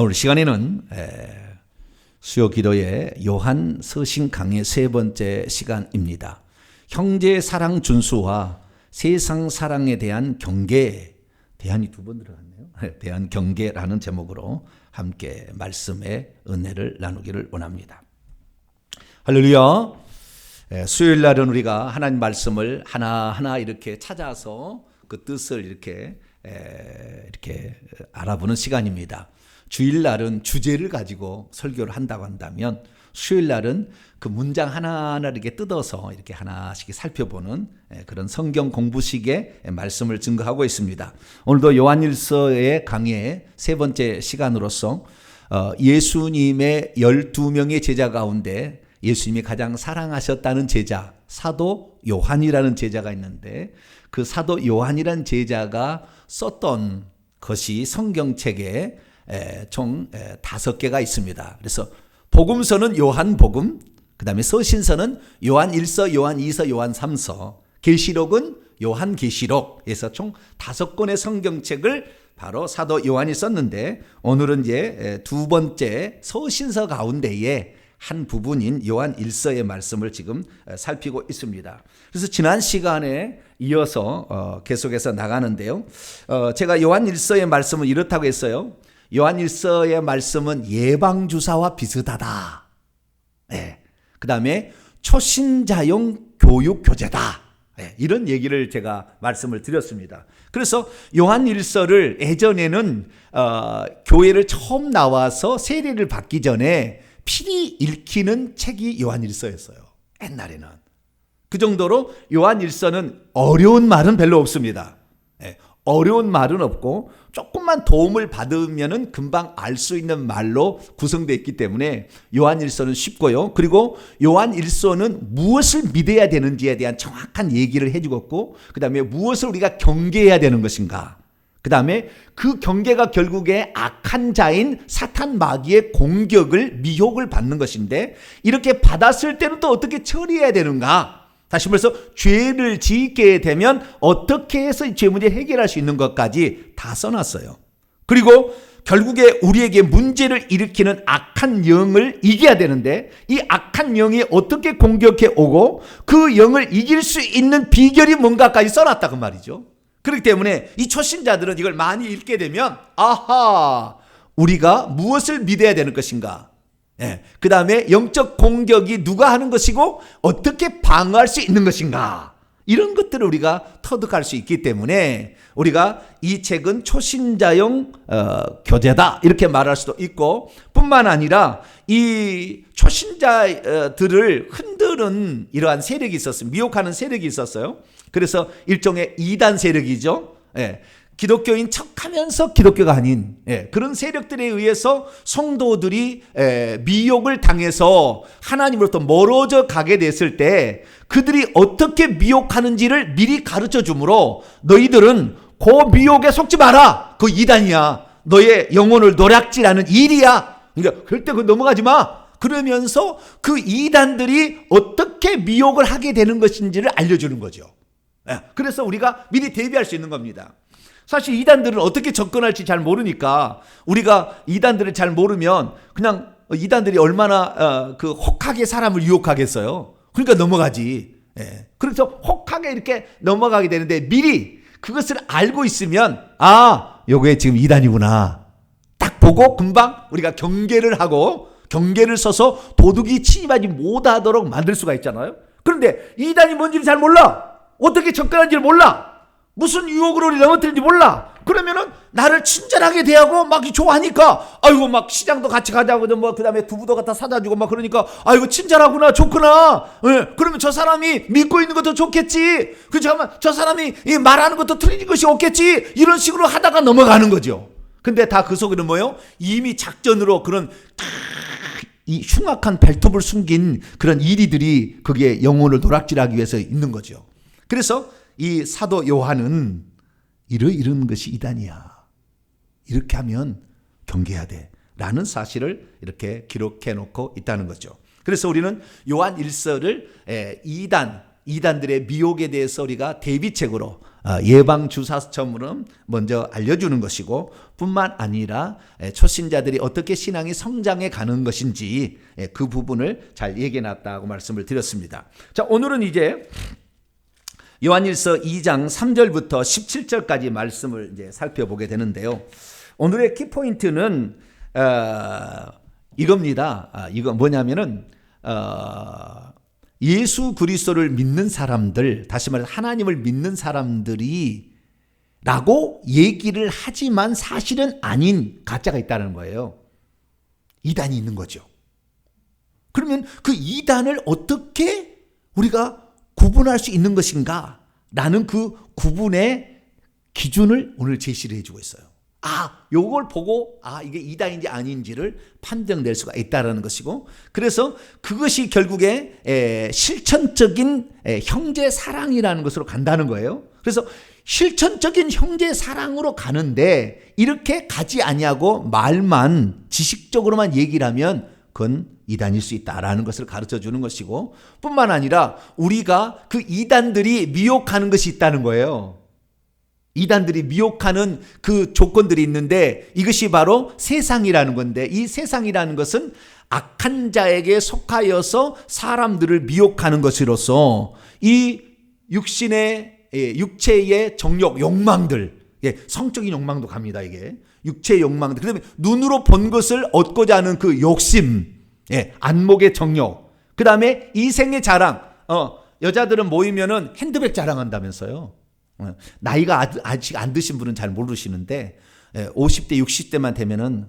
오늘 시간에는 수요 기도의 요한 서신 강의 세 번째 시간입니다. 형제 사랑 준수와 세상 사랑에 대한 경계, 대안이 두 번 들어갔네요. 대한 경계라는 제목으로 함께 말씀의 은혜를 나누기를 원합니다. 할렐루야. 수요일 날은 우리가 하나님 말씀을 하나하나 이렇게 찾아서 그 뜻을 이렇게 알아보는 시간입니다. 주일날은 주제를 가지고 설교를 한다고 한다면 수요일날은 그 문장 하나하나 이렇게 뜯어서 이렇게 하나씩 살펴보는 그런 성경 공부식의 말씀을 증거하고 있습니다. 오늘도 요한일서의 강의의 세 번째 시간으로서 예수님의 12명의 제자 가운데 예수님이 가장 사랑하셨다는 제자 사도 요한이라는 제자가 있는데 그 사도 요한이라는 제자가 썼던 것이 성경책에 총 5개가 있습니다. 그래서 복음서는 요한복음, 그 다음에 서신서는 요한 1서, 요한 2서, 요한 3서, 계시록은 요한 계시록에서 총 5권의 성경책을 바로 사도 요한이 썼는데 오늘은 이제 두 번째 서신서 가운데에 한 부분인 요한 1서의 말씀을 지금 살피고 있습니다. 그래서 지난 시간에 이어서 계속해서 나가는데요. 제가 요한 1서의 말씀은 이렇다고 했어요. 요한 1서의 말씀은 예방주사와 비슷하다. 그 다음에 초신자용 교육교재다. 이런 얘기를 제가 말씀을 드렸습니다. 그래서 요한 1서를 예전에는 교회를 처음 나와서 세례를 받기 전에 필히 읽히는 책이 요한 1서였어요. 옛날에는. 그 정도로 요한 1서는 어려운 말은 별로 없습니다. 어려운 말은 없고 조금만 도움을 받으면은 금방 알 수 있는 말로 구성되어 있기 때문에 요한 1서는 쉽고요. 그리고 요한 1서는 무엇을 믿어야 되는지에 대한 정확한 얘기를 해주고 있고 그 다음에 무엇을 우리가 경계해야 되는 것인가. 그 다음에 그 경계가 결국에 악한 자인 사탄 마귀의 공격을 미혹을 받는 것인데 이렇게 받았을 때는 또 어떻게 처리해야 되는가. 다시 말해서 죄를 짓게 되면 어떻게 해서 이 죄 문제 해결할 수 있는 것까지 다 써놨어요. 그리고 결국에 우리에게 문제를 일으키는 악한 영을 이겨야 되는데 이 악한 영이 어떻게 공격해 오고 그 영을 이길 수 있는 비결이 뭔가까지 써놨다 그 말이죠. 그렇기 때문에 이 초신자들은 이걸 많이 읽게 되면 아하, 우리가 무엇을 믿어야 되는 것인가. 그 다음에 영적 공격이 누가 하는 것이고 어떻게 방어할 수 있는 것인가. 이런 것들을 우리가 터득할 수 있기 때문에 우리가 이 책은 초신자용 교재다 이렇게 말할 수도 있고 뿐만 아니라 이 초신자들을 흔드는 이러한 세력이 있었어요. 미혹하는 세력이 있었어요. 그래서 일종의 이단 세력이죠. 기독교인 척하면서 기독교가 아닌 그런 세력들에 의해서 성도들이 미혹을 당해서 하나님으로부터 멀어져 가게 됐을 때 그들이 어떻게 미혹하는지를 미리 가르쳐 주므로 너희들은 그 미혹에 속지 마라. 그 이단이야. 너의 영혼을 노략질하는 일이야. 그러니까 절대 그거 넘어가지 마. 그러면서 그 이단들이 어떻게 미혹을 하게 되는 것인지를 알려주는 거죠. 그래서 우리가 미리 대비할 수 있는 겁니다. 사실 이단들은 어떻게 접근할지 잘 모르니까 우리가 이단들을 잘 모르면 그냥 이단들이 얼마나 그 혹하게 사람을 유혹하겠어요. 그러니까 넘어가지. 그래서 혹하게 이렇게 넘어가게 되는데 미리 그것을 알고 있으면 요게 지금 이단이구나. 딱 보고 금방 우리가 경계를 하고 경계를 서서 도둑이 침입하지 못하도록 만들 수가 있잖아요. 그런데 이단이 뭔지를 잘 몰라. 어떻게 접근하는지를 몰라. 무슨 유혹으로 우리 넘어뜨리는지 몰라. 그러면은 나를 친절하게 대하고 막 좋아하니까 아이고 막 시장도 같이 가자고 뭐 그다음에 두부도 갖다 사다 주고 막 그러니까 아이고 친절하구나 좋구나. 그러면 저 사람이 믿고 있는 것도 좋겠지. 그 잠깐만 저 사람이 말하는 것도 틀린 것이 없겠지. 이런 식으로 하다가 넘어가는 거죠. 근데 다 그 속에는 뭐예요? 이미 작전으로 그런 이 흉악한 발톱을 숨긴 그런 이리들이 거기에 영혼을 노락질하기 위해서 있는 거죠. 그래서 이 사도 요한은 이런 것이 이단이야. 이렇게 하면 경계해야 돼. 라는 사실을 이렇게 기록해 놓고 있다는 거죠. 그래서 우리는 요한 1서를 이단들의 미혹에 대해서 우리가 대비책으로 예방주사처럼 먼저 알려주는 것이고, 뿐만 아니라 초신자들이 어떻게 신앙이 성장해 가는 것인지 그 부분을 잘 얘기해 놨다고 말씀을 드렸습니다. 자, 오늘은 이제 요한일서 2장 3절부터 17절까지 말씀을 이제 살펴보게 되는데요. 오늘의 키포인트는 이겁니다. 이거 뭐냐면은 예수 그리스도를 믿는 사람들, 다시 말해서 하나님을 믿는 사람들이 라고 얘기를 하지만 사실은 아닌 가짜가 있다는 거예요. 이단이 있는 거죠. 그러면 그 이단을 어떻게 우리가 구분할 수 있는 것인가? 라는 그 구분의 기준을 오늘 제시를 해주고 있어요. 요걸 보고 이게 이단인지 아닌지를 판정될 수가 있다는 것이고, 그래서 그것이 결국에 실천적인 형제 사랑이라는 것으로 간다는 거예요. 그래서 실천적인 형제 사랑으로 가는데 이렇게 가지 아니하고 말만 지식적으로만 얘기를 하면 그건 이단일 수 있다라는 것을 가르쳐 주는 것이고, 뿐만 아니라 우리가 그 이단들이 미혹하는 것이 있다는 거예요. 이단들이 미혹하는 그 조건들이 있는데 이것이 바로 세상이라는 건데, 이 세상이라는 것은 악한 자에게 속하여서 사람들을 미혹하는 것으로서 이 육체의 정욕, 욕망들, 성적인 욕망도 갑니다. 이게 육체의 욕망들, 그다음에 눈으로 본 것을 얻고자 하는 그 욕심, 안목의 정욕, 그다음에 이생의 자랑. 여자들은 모이면은 핸드백 자랑한다면서요. 나이가 아직 안 드신 분은 잘 모르시는데 50대 60대만 되면은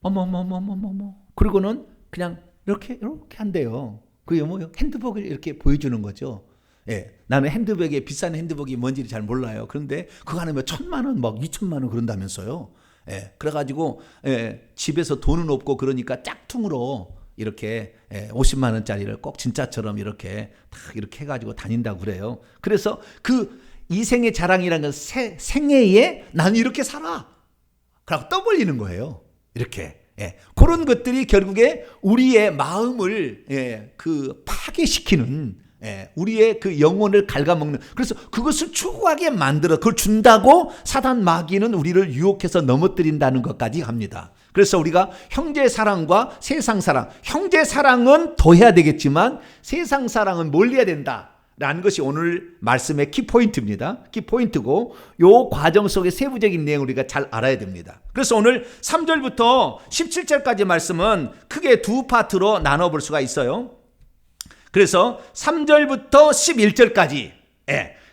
어머머머머머머, 그리고는 그냥 이렇게 한대요. 그게 뭐요? 핸드백을 이렇게 보여주는 거죠. 나는 핸드백에 비싼 핸드백이 뭔지 잘 몰라요. 그런데 그거 하나면 1,000만 원, 막 2,000만 원 그런다면서요. 그래가지고 집에서 돈은 없고 그러니까 짝퉁으로 이렇게 50만 원짜리를 꼭 진짜처럼 이렇게 딱 이렇게 해가지고 다닌다고 그래요. 그래서 그 이생의 자랑이라는 건 생애에 나는 이렇게 살아. 그러고 떠벌리는 거예요. 이렇게. 그런 것들이 결국에 우리의 마음을 파괴시키는, 우리의 그 영혼을 갉아먹는, 그래서 그것을 추구하게 만들어 그걸 준다고 사단 마귀는 우리를 유혹해서 넘어뜨린다는 것까지 합니다. 그래서 우리가 형제 사랑과 세상 사랑, 형제 사랑은 더 해야 되겠지만 세상 사랑은 멀리해야 된다라는 것이 오늘 말씀의 키포인트입니다. 키포인트고, 이 과정 속의 세부적인 내용을 우리가 잘 알아야 됩니다. 그래서 오늘 3절부터 17절까지 말씀은 크게 두 파트로 나눠볼 수가 있어요. 그래서 3절부터 11절까지,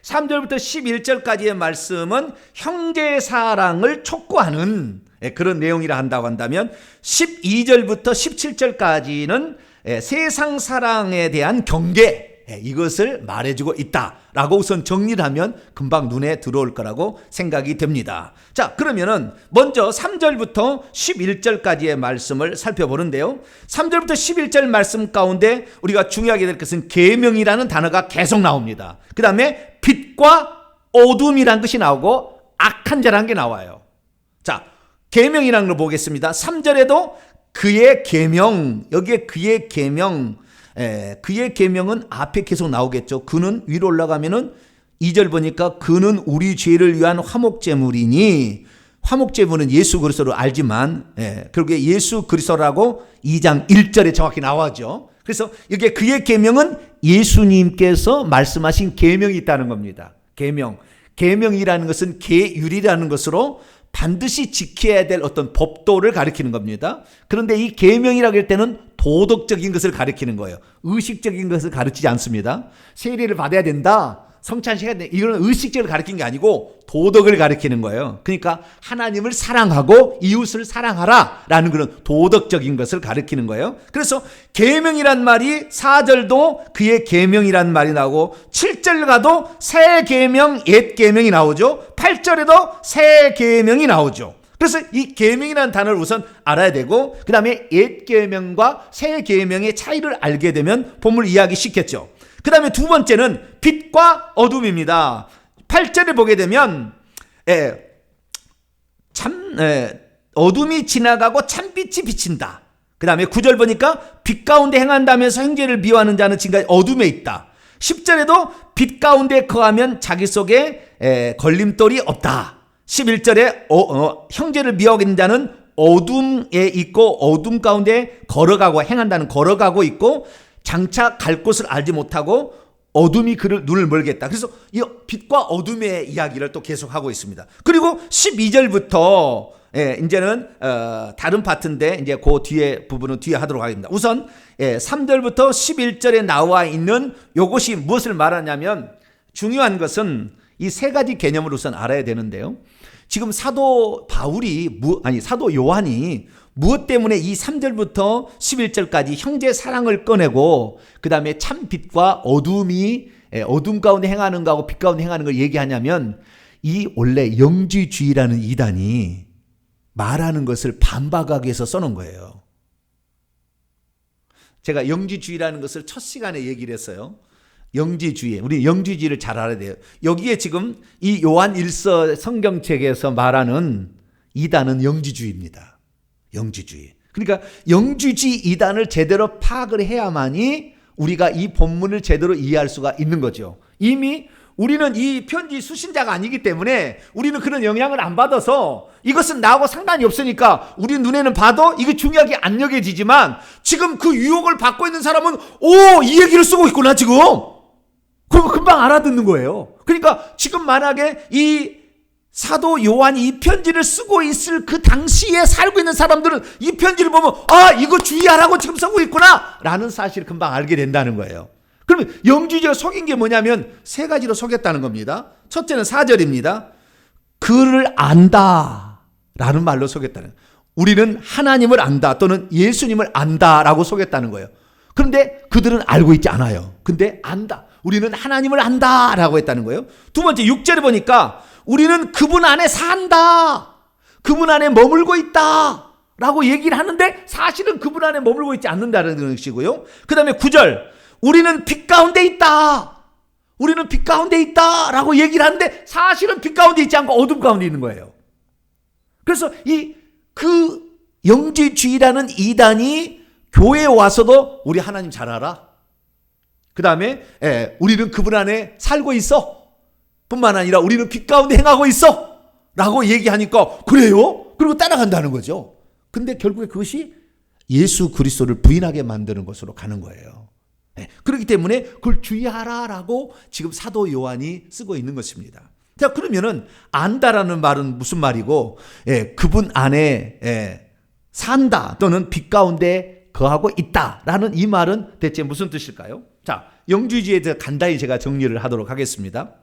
3절부터 11절까지의 말씀은 형제 사랑을 촉구하는 그런 내용이라 한다고 한다면, 12절부터 17절까지는 세상 사랑에 대한 경계, 이것을 말해주고 있다라고 우선 정리를 하면 금방 눈에 들어올 거라고 생각이 됩니다. 자, 그러면은 먼저 3절부터 11절까지의 말씀을 살펴보는데요. 3절부터 11절 말씀 가운데 우리가 중요하게 될 것은 계명이라는 단어가 계속 나옵니다. 그 다음에 빛과 어둠이라는 것이 나오고 악한 자라는 게 나와요. 자, 계명이라는 걸 보겠습니다. 3절에도 그의 계명, 여기에 그의 계명, 그의 계명은 앞에 계속 나오겠죠. 그는 위로 올라가면은 2절 보니까 그는 우리 죄를 위한 화목제물이니, 화목제물은 예수 그리스도를 알지만 결국에 예수 그리스도라고 2장 1절에 정확히 나와죠. 그래서 여기에 그의 계명은 예수님께서 말씀하신 계명이 있다는 겁니다. 계명이라는 것은 계율이라는 것으로 반드시 지켜야 될 어떤 법도를 가리키는 겁니다. 그런데 이 계명이라고 할 때는 도덕적인 것을 가리키는 거예요. 의식적인 것을 가르치지 않습니다. 세례를 받아야 된다, 성찬식해야 된다, 이거는 의식적으로 가리키는 게 아니고 도덕을 가리키는 거예요. 그러니까 하나님을 사랑하고 이웃을 사랑하라 라는 그런 도덕적인 것을 가리키는 거예요. 그래서 계명이란 말이 4절도 그의 계명이란 말이 나오고, 7절 가도 새 계명 옛 계명이 나오죠. 8절에도 새 계명이 나오죠. 그래서 이 계명이라는 단어를 우선 알아야 되고 그 다음에 옛 계명과 새 계명의 차이를 알게 되면 본문을 이해하기 쉽겠죠. 그 다음에 두 번째는 빛과 어둠입니다. 8절에 보게 되면 어둠이 지나가고 참빛이 비친다. 그 다음에 9절 보니까 빛 가운데 행한다면서 형제를 미워하는 자는 지금까지 어둠에 있다. 10절에도 빛 가운데 거하면 자기 속에 걸림돌이 없다. 11절에 형제를 미워하는 자는 어둠에 있고 어둠 가운데 걸어가고 행한다는 걸어가고 있고 장차 갈 곳을 알지 못하고 어둠이 그를 눈을 멀겠다. 그래서 이 빛과 어둠의 이야기를 또 계속하고 있습니다. 그리고 12절부터 이제는 다른 파트인데 이제 그 뒤에 부분은 뒤에 하도록 하겠습니다. 우선 3절부터 11절에 나와 있는 이것이 무엇을 말하냐면 중요한 것은 이 세 가지 개념을 우선 알아야 되는데요. 지금 사도 요한이 무엇 때문에 이 3절부터 11절까지 형제 사랑을 꺼내고 그 다음에 참 빛과 어둠이 어둠 가운데 행하는 거하고 빛 가운데 행하는 걸 얘기하냐면 이 원래 영지주의라는 이단이 말하는 것을 반박하기 위해서 써놓은 거예요. 제가 영지주의라는 것을 첫 시간에 얘기를 했어요. 영지주의. 우리 영지주의를 잘 알아야 돼요. 여기에 지금 이 요한 1서 성경책에서 말하는 이단은 영지주의입니다. 영지주의. 그러니까 영지주의 이단을 제대로 파악을 해야만이 우리가 이 본문을 제대로 이해할 수가 있는 거죠. 이미 우리는 이 편지 수신자가 아니기 때문에 우리는 그런 영향을 안 받아서 이것은 나하고 상관이 없으니까 우리 눈에는 봐도 이게 중요하게 안 여겨지지만 지금 그 유혹을 받고 있는 사람은 이 얘기를 쓰고 있구나 지금. 그리고 금방 알아듣는 거예요. 그러니까 지금 만약에 이 사도 요한이 이 편지를 쓰고 있을 그 당시에 살고 있는 사람들은 이 편지를 보면 이거 주의하라고 지금 쓰고 있구나 라는 사실을 금방 알게 된다는 거예요. 그러면 영지주의가 속인 게 뭐냐면 세 가지로 속였다는 겁니다. 첫째는 4절입니다. 그를 안다 라는 말로 속였다는 거예요. 우리는 하나님을 안다 또는 예수님을 안다 라고 속였다는 거예요. 그런데 그들은 알고 있지 않아요. 근데 안다. 우리는 하나님을 안다 라고 했다는 거예요. 두 번째 6절에 보니까 우리는 그분 안에 산다. 그분 안에 머물고 있다 라고 얘기를 하는데 사실은 그분 안에 머물고 있지 않는다는 것이고요. 그 다음에 9절 우리는 빛 가운데 있다. 우리는 빛 가운데 있다 라고 얘기를 하는데 사실은 빛 가운데 있지 않고 어둠 가운데 있는 거예요. 그래서 그 영지주의라는 이단이 교회에 와서도 우리 하나님 잘 알아. 그 다음에 우리는 그분 안에 살고 있어. 뿐만 아니라 우리는 빛 가운데 행하고 있어 라고 얘기하니까 그래요? 그리고 따라간다는 거죠. 근데 결국에 그것이 예수 그리스도를 부인하게 만드는 것으로 가는 거예요. 그렇기 때문에 그걸 주의하라 라고 지금 사도 요한이 쓰고 있는 것입니다. 자, 그러면은 안다라는 말은 무슨 말이고 그분 안에 산다 또는 빛 가운데 거하고 있다라는 이 말은 대체 무슨 뜻일까요? 자, 영주주의에 대해서 간단히 제가 정리를 하도록 하겠습니다.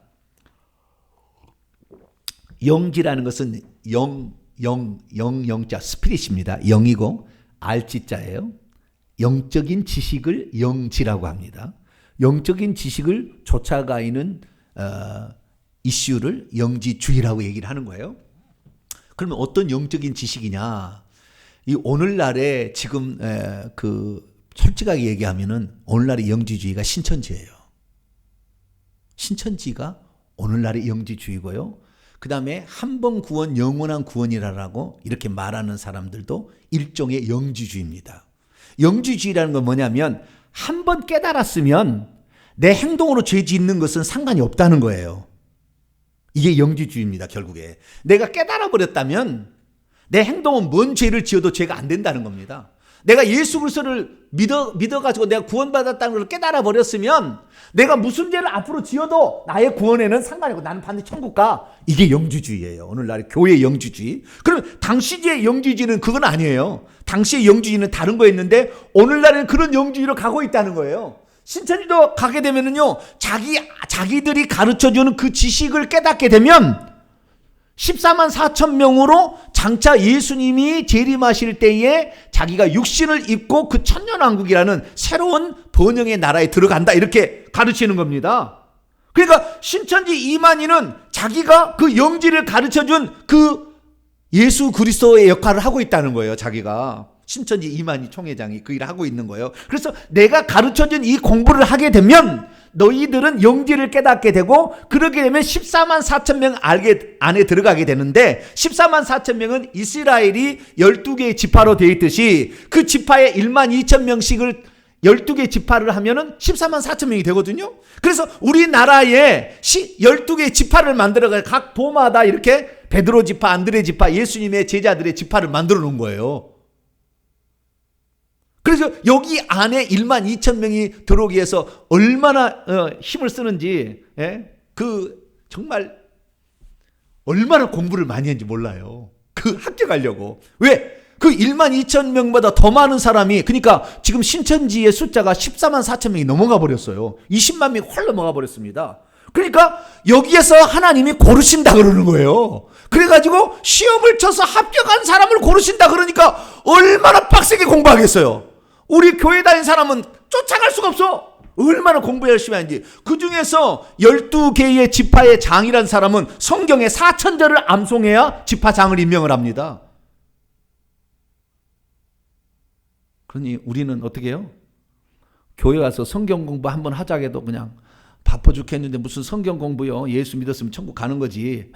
영지라는 것은 영자 스피릿입니다. 영이고 알지자예요. 영적인 지식을 영지라고 합니다. 영적인 지식을 쫓아가 있는 이슈를 영지주의라고 얘기를 하는 거예요. 그러면 어떤 영적인 지식이냐? 이 오늘날에 지금 솔직하게 얘기하면은 오늘날의 영지주의가 신천지예요. 신천지가 오늘날의 영지주의고요. 그 다음에 한 번 구원 영원한 구원이라고 이렇게 말하는 사람들도 일종의 영지주의입니다. 영지주의라는 건 뭐냐면 한 번 깨달았으면 내 행동으로 죄 짓는 것은 상관이 없다는 거예요. 이게 영지주의입니다. 결국에 내가 깨달아 버렸다면 내 행동은 뭔 죄를 지어도 죄가 안 된다는 겁니다. 내가 예수 그리스도를 믿어가지고 내가 구원받았다는 걸 깨달아 버렸으면 내가 무슨 죄를 앞으로 지어도 나의 구원에는 상관이 없고 나는 반드시 천국 가. 이게 영지주의예요. 오늘날의 교회의 영지주의. 그럼 당시의 영지주의는 그건 아니에요. 당시의 영지주의는 다른 거였는데 오늘날에는 그런 영지주의로 가고 있다는 거예요. 신천지도 가게 되면은요, 자기들이 가르쳐주는 그 지식을 깨닫게 되면 14만 4천 명으로 장차 예수님이 재림하실 때에 자기가 육신을 입고 그 천년왕국이라는 새로운 번영의 나라에 들어간다, 이렇게 가르치는 겁니다. 그러니까 신천지 이만희는 자기가 그 영지를 가르쳐준 그 예수 그리스도의 역할을 하고 있다는 거예요. 자기가 신천지 이만희 총회장이 그 일을 하고 있는 거예요. 그래서 내가 가르쳐준 이 공부를 하게 되면 너희들은 영지를 깨닫게 되고, 그렇게 되면 14만 4천 명 안에 들어가게 되는데, 14만 4천 명은 이스라엘이 12개의 지파로 되어 있듯이 그 지파에 1만 2천 명씩을 12개 지파를 하면은 14만 4천 명이 되거든요. 그래서 우리나라에 12개 지파를 만들어가 각 도마다 이렇게 베드로 지파, 안드레 지파, 예수님의 제자들의 지파를 만들어 놓은 거예요. 그래서 여기 안에 1만 2천 명이 들어오기 위해서 얼마나 힘을 쓰는지, 정말 얼마나 공부를 많이 했는지 몰라요. 그 합격하려고. 왜? 그 1만 2천 명보다 더 많은 사람이, 그러니까 지금 신천지의 숫자가 14만 4천 명이 넘어가 버렸어요. 20만 명이 훨 넘어가 버렸습니다. 그러니까 여기에서 하나님이 고르신다 그러는 거예요. 그래가지고 시험을 쳐서 합격한 사람을 고르신다 그러니까 얼마나 빡세게 공부하겠어요. 우리 교회 다닌 사람은 쫓아갈 수가 없어. 얼마나 공부 열심히 하는지. 그 중에서 12개의 지파의 장이란 사람은 성경의 4천절을 암송해야 지파장을 임명을 합니다. 그러니 우리는 어떻게 해요? 교회 와서 성경 공부 한번 하자 해도 그냥 바빠 죽겠는데 무슨 성경 공부요? 예수 믿었으면 천국 가는 거지.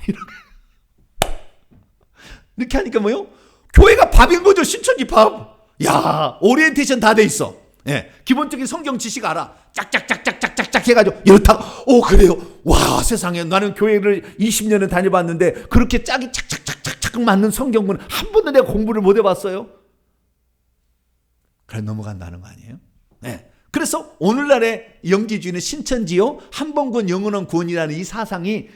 이렇게 하니까 뭐요? 교회가 밥인 거죠. 신천지 밥. 야, 오리엔테이션 다 돼 있어. 예, 기본적인 성경 지식 알아. 짝짝짝짝짝짝짝 해가지고 이렇다가 그래요. 와, 세상에 나는 교회를 20년을 다녀봤는데 그렇게 짝이 착착착착착 맞는 성경은 한 번도 내가 공부를 못 해봤어요. 그래 넘어간다는 거 아니에요? 네. 그래서 오늘날의 영지주의는 신천지요, 한 번 구원 영원한 구원이라는 이 사상이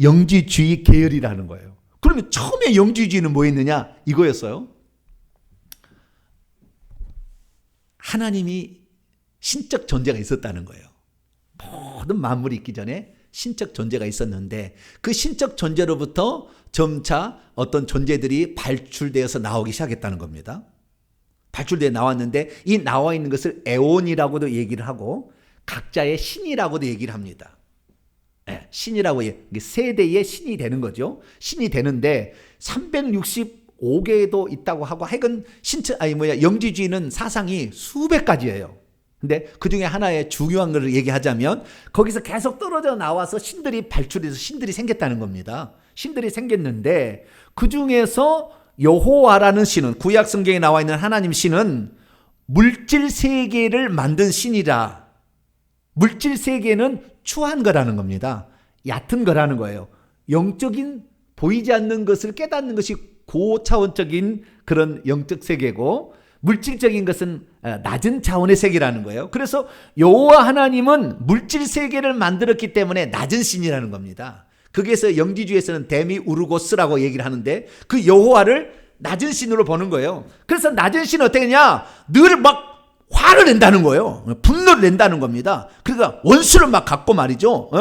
영지주의 계열이라는 거예요. 그러면 처음에 영지주의는 뭐였느냐? 이거였어요. 하나님이 신적 존재가 있었다는 거예요. 모든 만물이 있기 전에 신적 존재가 있었는데 그 신적 존재로부터 점차 어떤 존재들이 발출되어서 나오기 시작했다는 겁니다. 발출되어 나왔는데 이 나와 있는 것을 에온이라고도 얘기를 하고 각자의 신이라고도 얘기를 합니다. 네, 신이라고 세대의 신이 되는 거죠. 신이 되는데 365개도 있다고 하고 하여간 영지주의는 사상이 수백 가지예요. 근데 그 중에 하나의 중요한 것을 얘기하자면 거기서 계속 떨어져 나와서 신들이 발출해서 신들이 생겼다는 겁니다. 신들이 생겼는데 그 중에서 여호와라는 신은, 구약 성경에 나와 있는 하나님 신은 물질 세계를 만든 신이라. 물질 세계는 추한 거라는 겁니다. 얕은 거라는 거예요. 영적인 보이지 않는 것을 깨닫는 것이 고차원적인 그런 영적 세계고 물질적인 것은 낮은 차원의 세계라는 거예요. 그래서 여호와 하나님은 물질 세계를 만들었기 때문에 낮은 신이라는 겁니다. 거기에서 영지주의에서는 데미우르고스라고 얘기를 하는데 그 여호와를 낮은 신으로 보는 거예요. 그래서 낮은 신은 어떻게 하냐? 늘 막 화를 낸다는 거예요. 분노를 낸다는 겁니다. 그러니까 원수를 막 갖고 말이죠.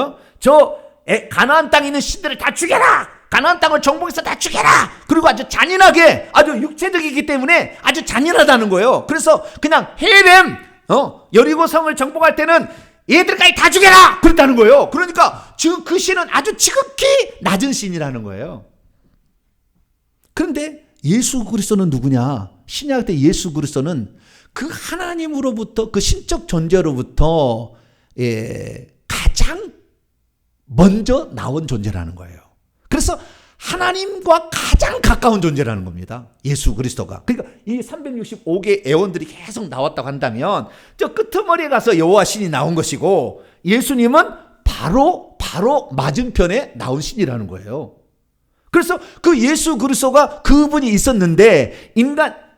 가나안 땅에 있는 신들을 다 죽여라! 가나안 땅을 정복해서 다 죽여라! 그리고 아주 잔인하게, 아주 육체적이기 때문에 아주 잔인하다는 거예요. 그래서 그냥 헤렘, 여리고 성을 정복할 때는 얘들까지 다 죽여라! 그랬다는 거예요. 그러니까 그 신은 아주 지극히 낮은 신이라는 거예요. 그런데 예수 그리스도는 누구냐? 신약 때 예수 그리스도는 그 하나님으로부터, 그 신적 존재로부터 가장 먼저 나온 존재라는 거예요. 그래서 하나님과 가장 가까운 존재라는 겁니다. 예수 그리스도가. 그러니까 이 365개의 애원들이 계속 나왔다고 한다면 저 끄트머리에 가서 여호와 신이 나온 것이고 예수님은 바로 맞은편에 나온 신이라는 거예요. 그래서 그 예수 그리스도가 그분이 있었는데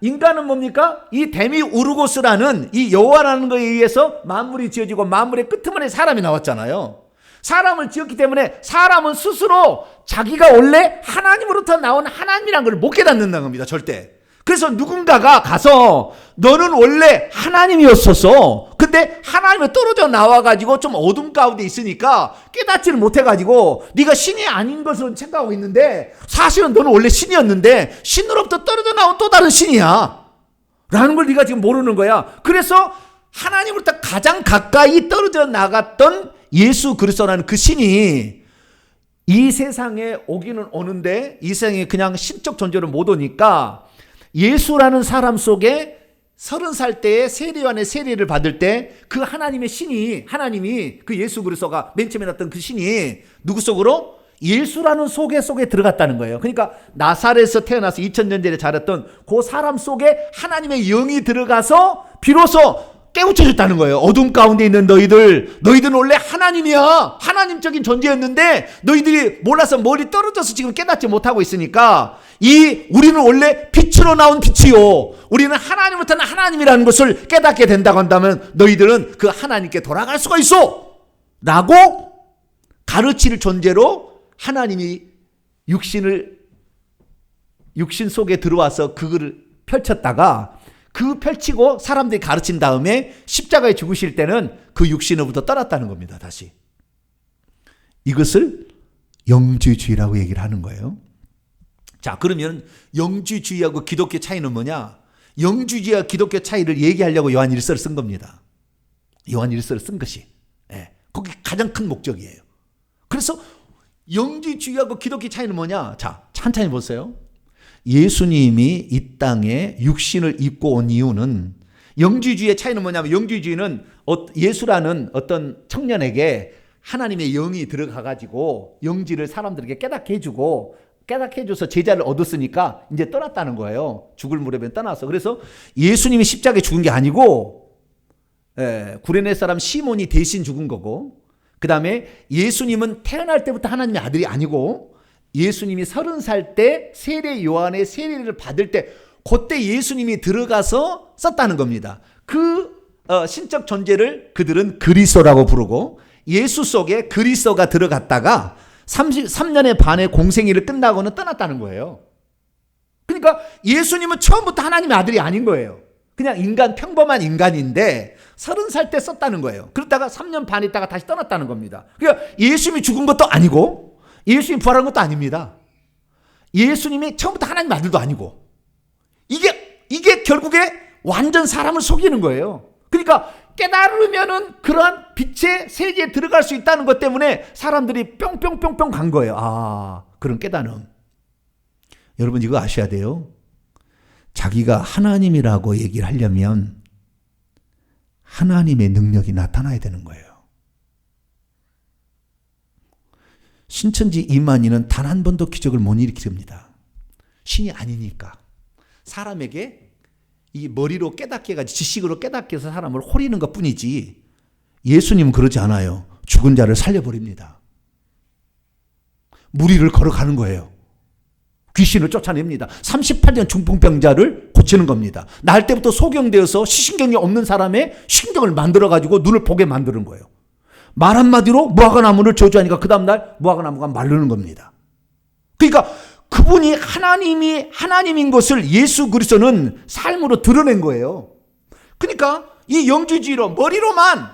인간은 뭡니까? 이 데미우르고스라는 이 여호와라는 것에 의해서 만물이 지어지고 만물의 끄트머리에 사람이 나왔잖아요. 사람을 지었기 때문에 사람은 스스로 자기가 원래 하나님으로부터 나온 하나님이라는 걸 못 깨닫는다는 겁니다. 절대. 그래서 누군가가 가서 너는 원래 하나님이었었어. 근데 하나님에 떨어져 나와가지고 좀 어둠 가운데 있으니까 깨닫지를 못해가지고 네가 신이 아닌 것으로 생각하고 있는데 사실은 너는 원래 신이었는데 신으로부터 떨어져 나온 또 다른 신이야. 라는 걸 네가 지금 모르는 거야. 그래서 하나님으로부터 가장 가까이 떨어져 나갔던 예수 그리스도라는 그 신이 이 세상에 오기는 오는데 이 세상에 그냥 신적 존재로 못 오니까 예수라는 사람 속에 30살 때에 세례요한의 세례를 받을 때 그 하나님의 신이, 하나님이 그 예수 그리스도가 맨 처음에 났던 그 신이 누구 속으로? 예수라는 속에 들어갔다는 거예요. 그러니까 나사렛에서 태어나서 2000년 전에 자랐던 그 사람 속에 하나님의 영이 들어가서 비로소 깨우쳐졌다는 거예요. 어둠 가운데 있는 너희들은 원래 하나님이야. 하나님적인 존재였는데 너희들이 몰라서 멀리 떨어져서 지금 깨닫지 못하고 있으니까 우리는 원래 빛으로 나온 빛이요. 우리는 하나님부터는 하나님이라는 것을 깨닫게 된다고 한다면 너희들은 그 하나님께 돌아갈 수가 있어. 라고 가르칠 존재로 하나님이 육신 속에 들어와서 그거를 펼쳤다가 그 펼치고 사람들이 가르친 다음에 십자가에 죽으실 때는 그 육신으로부터 떠났다는 겁니다. 다시. 이것을 영주주의라고 얘기를 하는 거예요. 자, 그러면 영주주의하고 기독교 차이는 뭐냐? 영주주의와 기독교 차이를 얘기하려고 요한 일서를 쓴 겁니다. 요한 일서를 쓴 것이. 그게 가장 큰 목적이에요. 그래서 영주주의하고 기독교 차이는 뭐냐? 자, 천천히 보세요. 예수님이 이 땅에 육신을 입고 온 이유는, 영주주의의 차이는 뭐냐면, 영주주의는 예수라는 어떤 청년에게 하나님의 영이 들어가가지고 영지를 사람들에게 깨닫게 해줘서 제자를 얻었으니까 이제 떠났다는 거예요. 죽을 무렵에 떠나서. 그래서 예수님이 십자가에 죽은 게 아니고 구레네 사람 시몬이 대신 죽은 거고, 그 다음에 예수님은 태어날 때부터 하나님의 아들이 아니고 예수님이 30살 때 세례 요한의 세례를 받을 때 그때 예수님이 들어가서 썼다는 겁니다. 그 신적 존재를 그들은 그리스도라고 부르고, 예수 속에 그리스도가 들어갔다가 33년의 반의 공생애를 끝나고는 떠났다는 거예요. 그러니까 예수님은 처음부터 하나님의 아들이 아닌 거예요. 그냥 평범한 인간인데 30살 때 썼다는 거예요. 그러다가 3년 반 있다가 다시 떠났다는 겁니다. 그러니까 예수님이 죽은 것도 아니고 예수님이 부활한 것도 아닙니다. 예수님이 처음부터 하나님 아들도 아니고, 이게 결국에 완전 사람을 속이는 거예요. 그러니까 깨달으면은 그러한 빛의 세계에 들어갈 수 있다는 것 때문에 사람들이 뿅뿅뿅뿅 간 거예요. 그런 깨달음. 여러분, 이거 아셔야 돼요. 자기가 하나님이라고 얘기를 하려면 하나님의 능력이 나타나야 되는 거예요. 신천지 이만희는 단 한 번도 기적을 못 일으킵니다. 신이 아니니까. 사람에게 이 머리로 깨닫게 해가지고 지식으로 깨닫게 해서 사람을 호리는 것 뿐이지, 예수님은 그러지 않아요. 죽은 자를 살려버립니다. 무리를 걸어가는 거예요. 귀신을 쫓아냅니다. 38년 중풍병자를 고치는 겁니다. 날 때부터 소경되어서 시신경이 없는 사람의 신경을 만들어가지고 눈을 보게 만드는 거예요. 말 한마디로 무화과나무를 저주하니까 그 다음날 무화과나무가 마르는 겁니다. 그러니까 그분이 하나님인 것을 예수 그리스도는 삶으로 드러낸 거예요. 그러니까 이 영주주의로 머리로만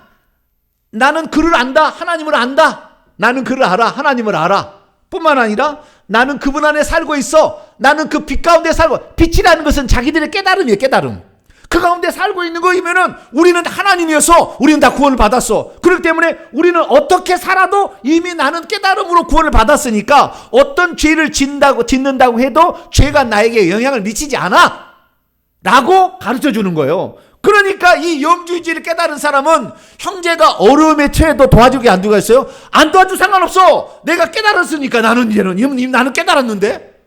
나는 그를 안다, 하나님을 안다, 나는 그를 알아, 하나님을 알아 뿐만 아니라 나는 그분 안에 살고 있어, 나는 그 빛 가운데 살고, 빛이라는 것은 자기들의 깨달음이에요. 깨달음. 그 가운데 살고 있는 거이면은 우리는 하나님이어서 우리는 다 구원을 받았어. 그렇기 때문에 우리는 어떻게 살아도 이미 나는 깨달음으로 구원을 받았으니까 어떤 죄를 짓는다고 해도 죄가 나에게 영향을 미치지 않아 라고 가르쳐 주는 거예요. 그러니까 이 영주주의를 깨달은 사람은 형제가 어려움에 처해도 도와주게 안 도와줬어요? 안 도와줘 상관없어. 내가 깨달았으니까 나는 나는 깨달았는데.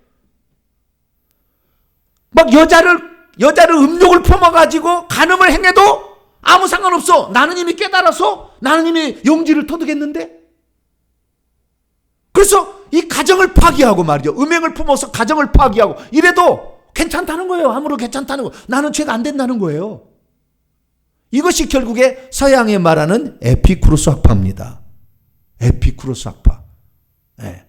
막 여자를 음욕을 품어가지고 간음을 행해도 아무 상관없어. 나는 이미 깨달아서 나는 이미 영지를 터득했는데. 그래서 이 가정을 파기하고 말이죠. 음행을 품어서 가정을 파기하고 이래도 괜찮다는 거예요. 아무런 괜찮다는 거. 나는 죄가 안 된다는 거예요. 이것이 결국에 서양에 말하는 에피쿠로스 학파입니다. 에피쿠로스 학파. 네.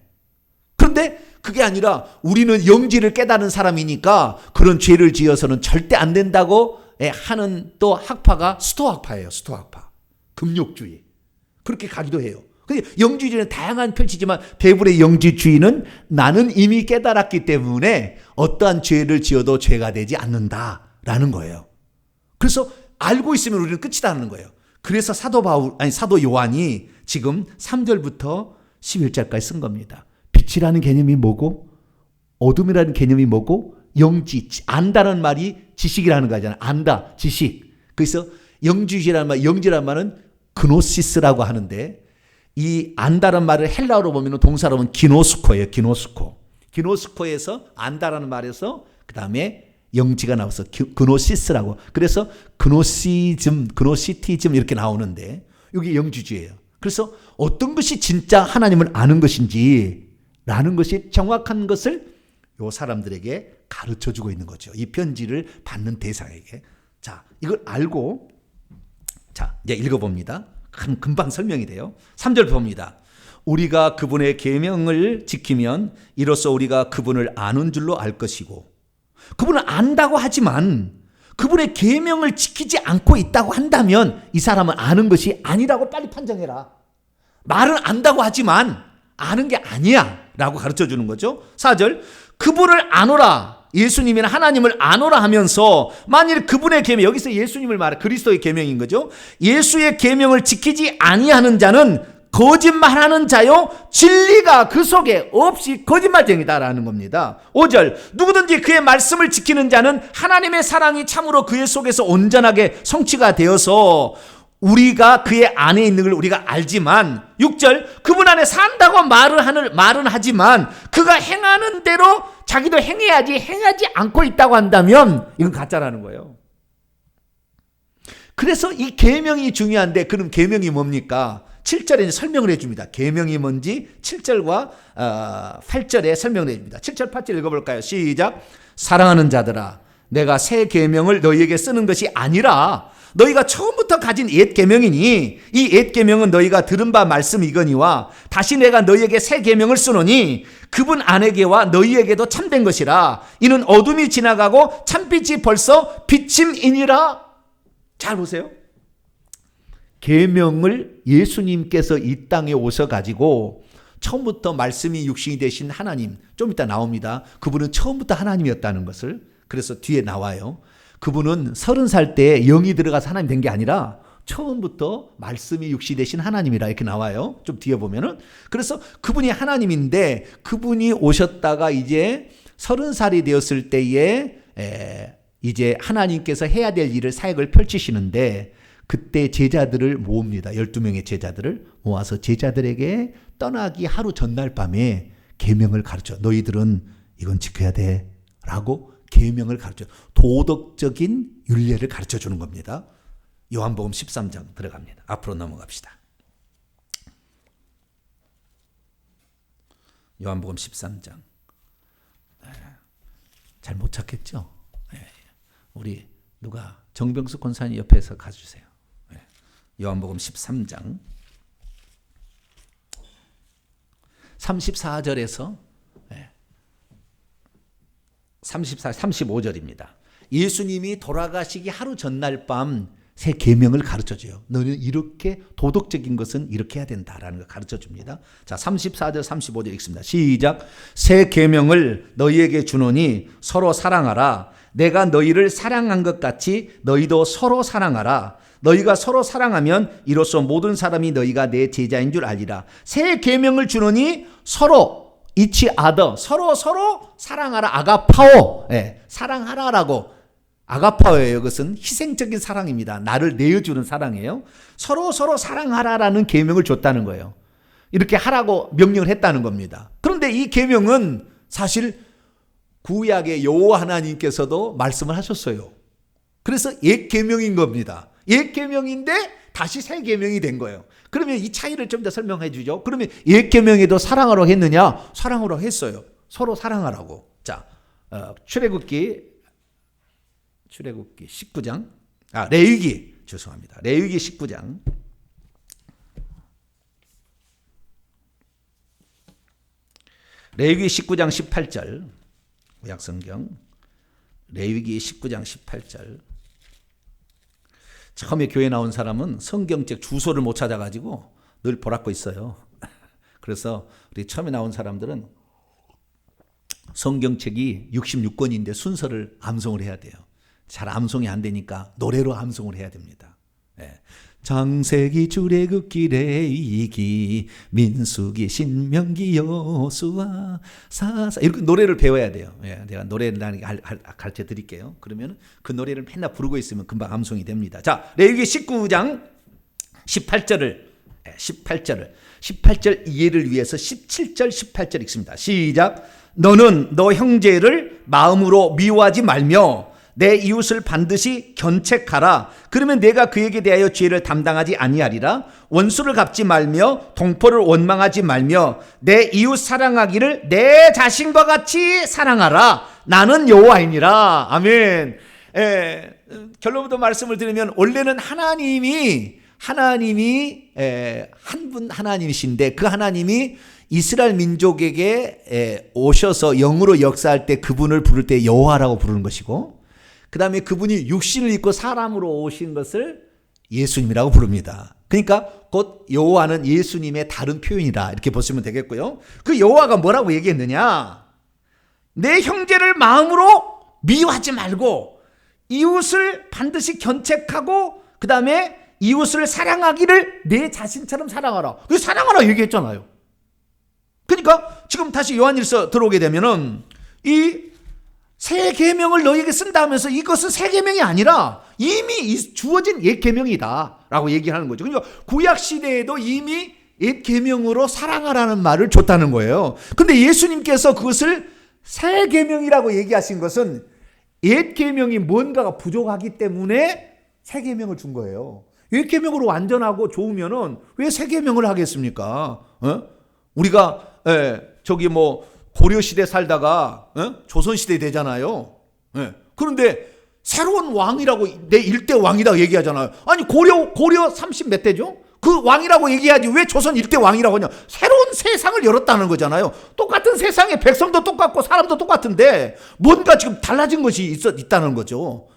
그런데 그게 아니라 우리는 영지를 깨달은 사람이니까 그런 죄를 지어서는 절대 안 된다고 하는 또 학파가 스토학파예요. 스토학파. 금욕주의. 그렇게 가기도 해요. 영주주의는 다양한 펼치지만 대부분의 영주주의는 나는 이미 깨달았기 때문에 어떠한 죄를 지어도 죄가 되지 않는다라는 거예요. 그래서 알고 있으면 우리는 끝이다는 거예요. 그래서 사도 요한이 지금 3절부터 11절까지 쓴 겁니다. 빛이라는 개념이 뭐고 어둠이라는 개념이 뭐고 영지, 안다는 말이 지식이라는 거잖아요. 안다, 지식. 그래서 영지라는 말, 영지라는 말은 그노시스라고 하는데 이 안다는 말을 헬라어로 보면 동사로 보면 기노스코예요. 기노스코. 기노스코에서 안다라는 말에서 그 다음에 영지가 나와서 그노시스라고. 그래서 그노시즘, 그노시티즘 이렇게 나오는데 이게 영지주의예요. 그래서 어떤 것이 진짜 하나님을 아는 것인지 라는 것이 정확한 것을 이 사람들에게 가르쳐주고 있는 거죠. 이 편지를 받는 대상에게. 자, 이걸 알고 자, 이제 읽어봅니다. 금방 설명이 돼요. 3절 봅니다. 우리가 그분의 계명을 지키면 이로써 우리가 그분을 아는 줄로 알 것이고 그분을 안다고 하지만 그분의 계명을 지키지 않고 있다고 한다면 이 사람은 아는 것이 아니라고 빨리 판정해라. 말은 안다고 하지만 아는 게 아니야 라고 가르쳐 주는 거죠. 4절 그분을 아노라. 예수님이나 하나님을 아노라 하면서 만일 그분의 계명, 여기서 예수님을 말해 그리스도의 계명인 거죠. 예수의 계명을 지키지 아니하는 자는 거짓말하는 자요 진리가 그 속에 없이 거짓말쟁이다라는 겁니다. 5절 누구든지 그의 말씀을 지키는 자는 하나님의 사랑이 참으로 그의 속에서 온전하게 성취가 되어서 우리가 그의 안에 있는 걸 우리가 알지만 6절 그분 안에 산다고 말은 하지만 그가 행하는 대로 자기도 행해야지 행하지 않고 있다고 한다면 이건 가짜라는 거예요. 그래서 이 계명이 중요한데 그럼 계명이 뭡니까? 7절에 설명을 해줍니다. 계명이 뭔지 7절과 8절에 설명을 해줍니다. 7절 8절 읽어볼까요? 시작. 사랑하는 자들아 내가 새 계명을 너희에게 쓰는 것이 아니라 너희가 처음부터 가진 옛 계명이니 이 옛 계명은 너희가 들은 바 말씀이거니와 다시 내가 너희에게 새 계명을 쓰노니 그분 안에게와 너희에게도 참된 것이라 이는 어둠이 지나가고 참빛이 벌써 비침이니라. 잘 보세요. 계명을 예수님께서 이 땅에 오셔가지고 처음부터 말씀이 육신이 되신 하나님, 좀 이따 나옵니다. 그분은 처음부터 하나님이었다는 것을. 그래서 뒤에 나와요. 그분은 30살 때 영이 들어가서 하나님 된 게 아니라 처음부터 말씀이 육신이 되신 하나님이라 이렇게 나와요. 좀 뒤에 보면은. 그래서 그분이 하나님인데 그분이 오셨다가 이제 30살이 되었을 때에 이제 하나님께서 해야 될 일을 사역을 펼치시는데 그때 제자들을 모읍니다. 12명의 제자들을 모아서 제자들에게 떠나기 하루 전날 밤에 계명을 가르쳐. 너희들은 이건 지켜야 돼 라고 계명을 가르쳐. 도덕적인 윤례를 가르쳐 주는 겁니다. 요한복음 13장 들어갑니다. 앞으로 넘어갑시다. 요한복음 13장. 잘 못 찾겠죠? 우리 누가 정병수 권사님 옆에서 가주세요. 요한복음 13장 34절에서 35절입니다. 예수님이 돌아가시기 하루 전날 밤 새 계명을 가르쳐줘요. 너는 이렇게 도덕적인 것은 이렇게 해야 된다라는 걸 가르쳐줍니다. 자, 34절 35절 읽습니다. 시작. 새 계명을 너희에게 주노니 서로 사랑하라. 내가 너희를 사랑한 것 같이 너희도 서로 사랑하라. 너희가 서로 사랑하면 이로써 모든 사람이 너희가 내 제자인 줄 알리라. 새 계명을 주노니 서로 each other 서로 사랑하라. 아가파오. 사랑하라라고. 아가파오예요. 이것은 희생적인 사랑입니다. 나를 내어주는 사랑이에요. 서로 사랑하라라는 계명을 줬다는 거예요. 이렇게 하라고 명령을 했다는 겁니다. 그런데 이 계명은 사실 구약의 여호와 하나님께서도 말씀을 하셨어요. 그래서 옛 계명인 겁니다. 옛 계명인데 다시 새 계명이 된 거예요. 그러면 이 차이를 좀 더 설명해 주죠. 그러면 옛 계명에도 사랑하라고 했느냐? 사랑하라고 했어요. 서로 사랑하라고. 자, 출애굽기 19장. 레위기 죄송합니다. 레위기 19장. 레위기 19장 18절. 구약성경 레위기 19장 18절. 처음에 교회 나온 사람은 성경책 주소를 못 찾아가지고 늘 보라고 있어요. 그래서 우리 처음에 나온 사람들은 성경책이 66권인데 순서를 암송을 해야 돼요. 잘 암송이 안 되니까 노래로 암송을 해야 됩니다. 창세기 출애굽길에 이기 민수기 신명기 여수아 사사 이렇게 노래를 배워야 돼요. 예, 제가 노래를 가르쳐 드릴게요. 그러면 그 노래를 맨날 부르고 있으면 금방 암송이 됩니다. 자, 레위기 19장 18절 이해를 위해서 17절 18절 읽습니다. 시작. 너는 너 형제를 마음으로 미워하지 말며 내 이웃을 반드시 견책하라. 그러면 내가 그에게 대하여 죄를 담당하지 아니하리라. 원수를 갚지 말며 동포를 원망하지 말며 내 이웃 사랑하기를 내 자신과 같이 사랑하라. 나는 여호와이니라. 아멘. 결론부터 말씀을 드리면 원래는 하나님이 한 분 하나님이신데 그 하나님이 이스라엘 민족에게 오셔서 영으로 역사할 때 그분을 부를 때 여호와라고 부르는 것이고, 그 다음에 그분이 육신을 입고 사람으로 오신 것을 예수님이라고 부릅니다. 그러니까 곧 여호와는 예수님의 다른 표현이라 이렇게 보시면 되겠고요. 그 여호와가 뭐라고 얘기했느냐? 내 형제를 마음으로 미워하지 말고 이웃을 반드시 견책하고 그 다음에 이웃을 사랑하기를 내 자신처럼 사랑하라. 그 사랑하라 얘기했잖아요. 그러니까 지금 다시 요한일서 들어오게 되면은 이 새 계명을 너희에게 쓴다 하면서 이것은 새 계명이 아니라 이미 주어진 옛 계명이다라고 얘기하는 거죠. 그러니까 구약 시대에도 이미 옛 계명으로 사랑하라는 말을 줬다는 거예요. 근데 예수님께서 그것을 새 계명이라고 얘기하신 것은 옛 계명이 뭔가가 부족하기 때문에 새 계명을 준 거예요. 옛 계명으로 완전하고 좋으면은 왜 새 계명을 하겠습니까? 우리가 저기 뭐 고려 시대 살다가 조선 시대 되잖아요. 그런데 새로운 왕이라고 내 일대 왕이다 얘기하잖아요. 아니 고려 30 몇 대죠? 그 왕이라고 얘기하지 왜 조선 일대 왕이라고 하냐? 새로운 세상을 열었다는 거잖아요. 똑같은 세상에 백성도 똑같고 사람도 똑같은데 뭔가 지금 달라진 것이 있다는 거죠.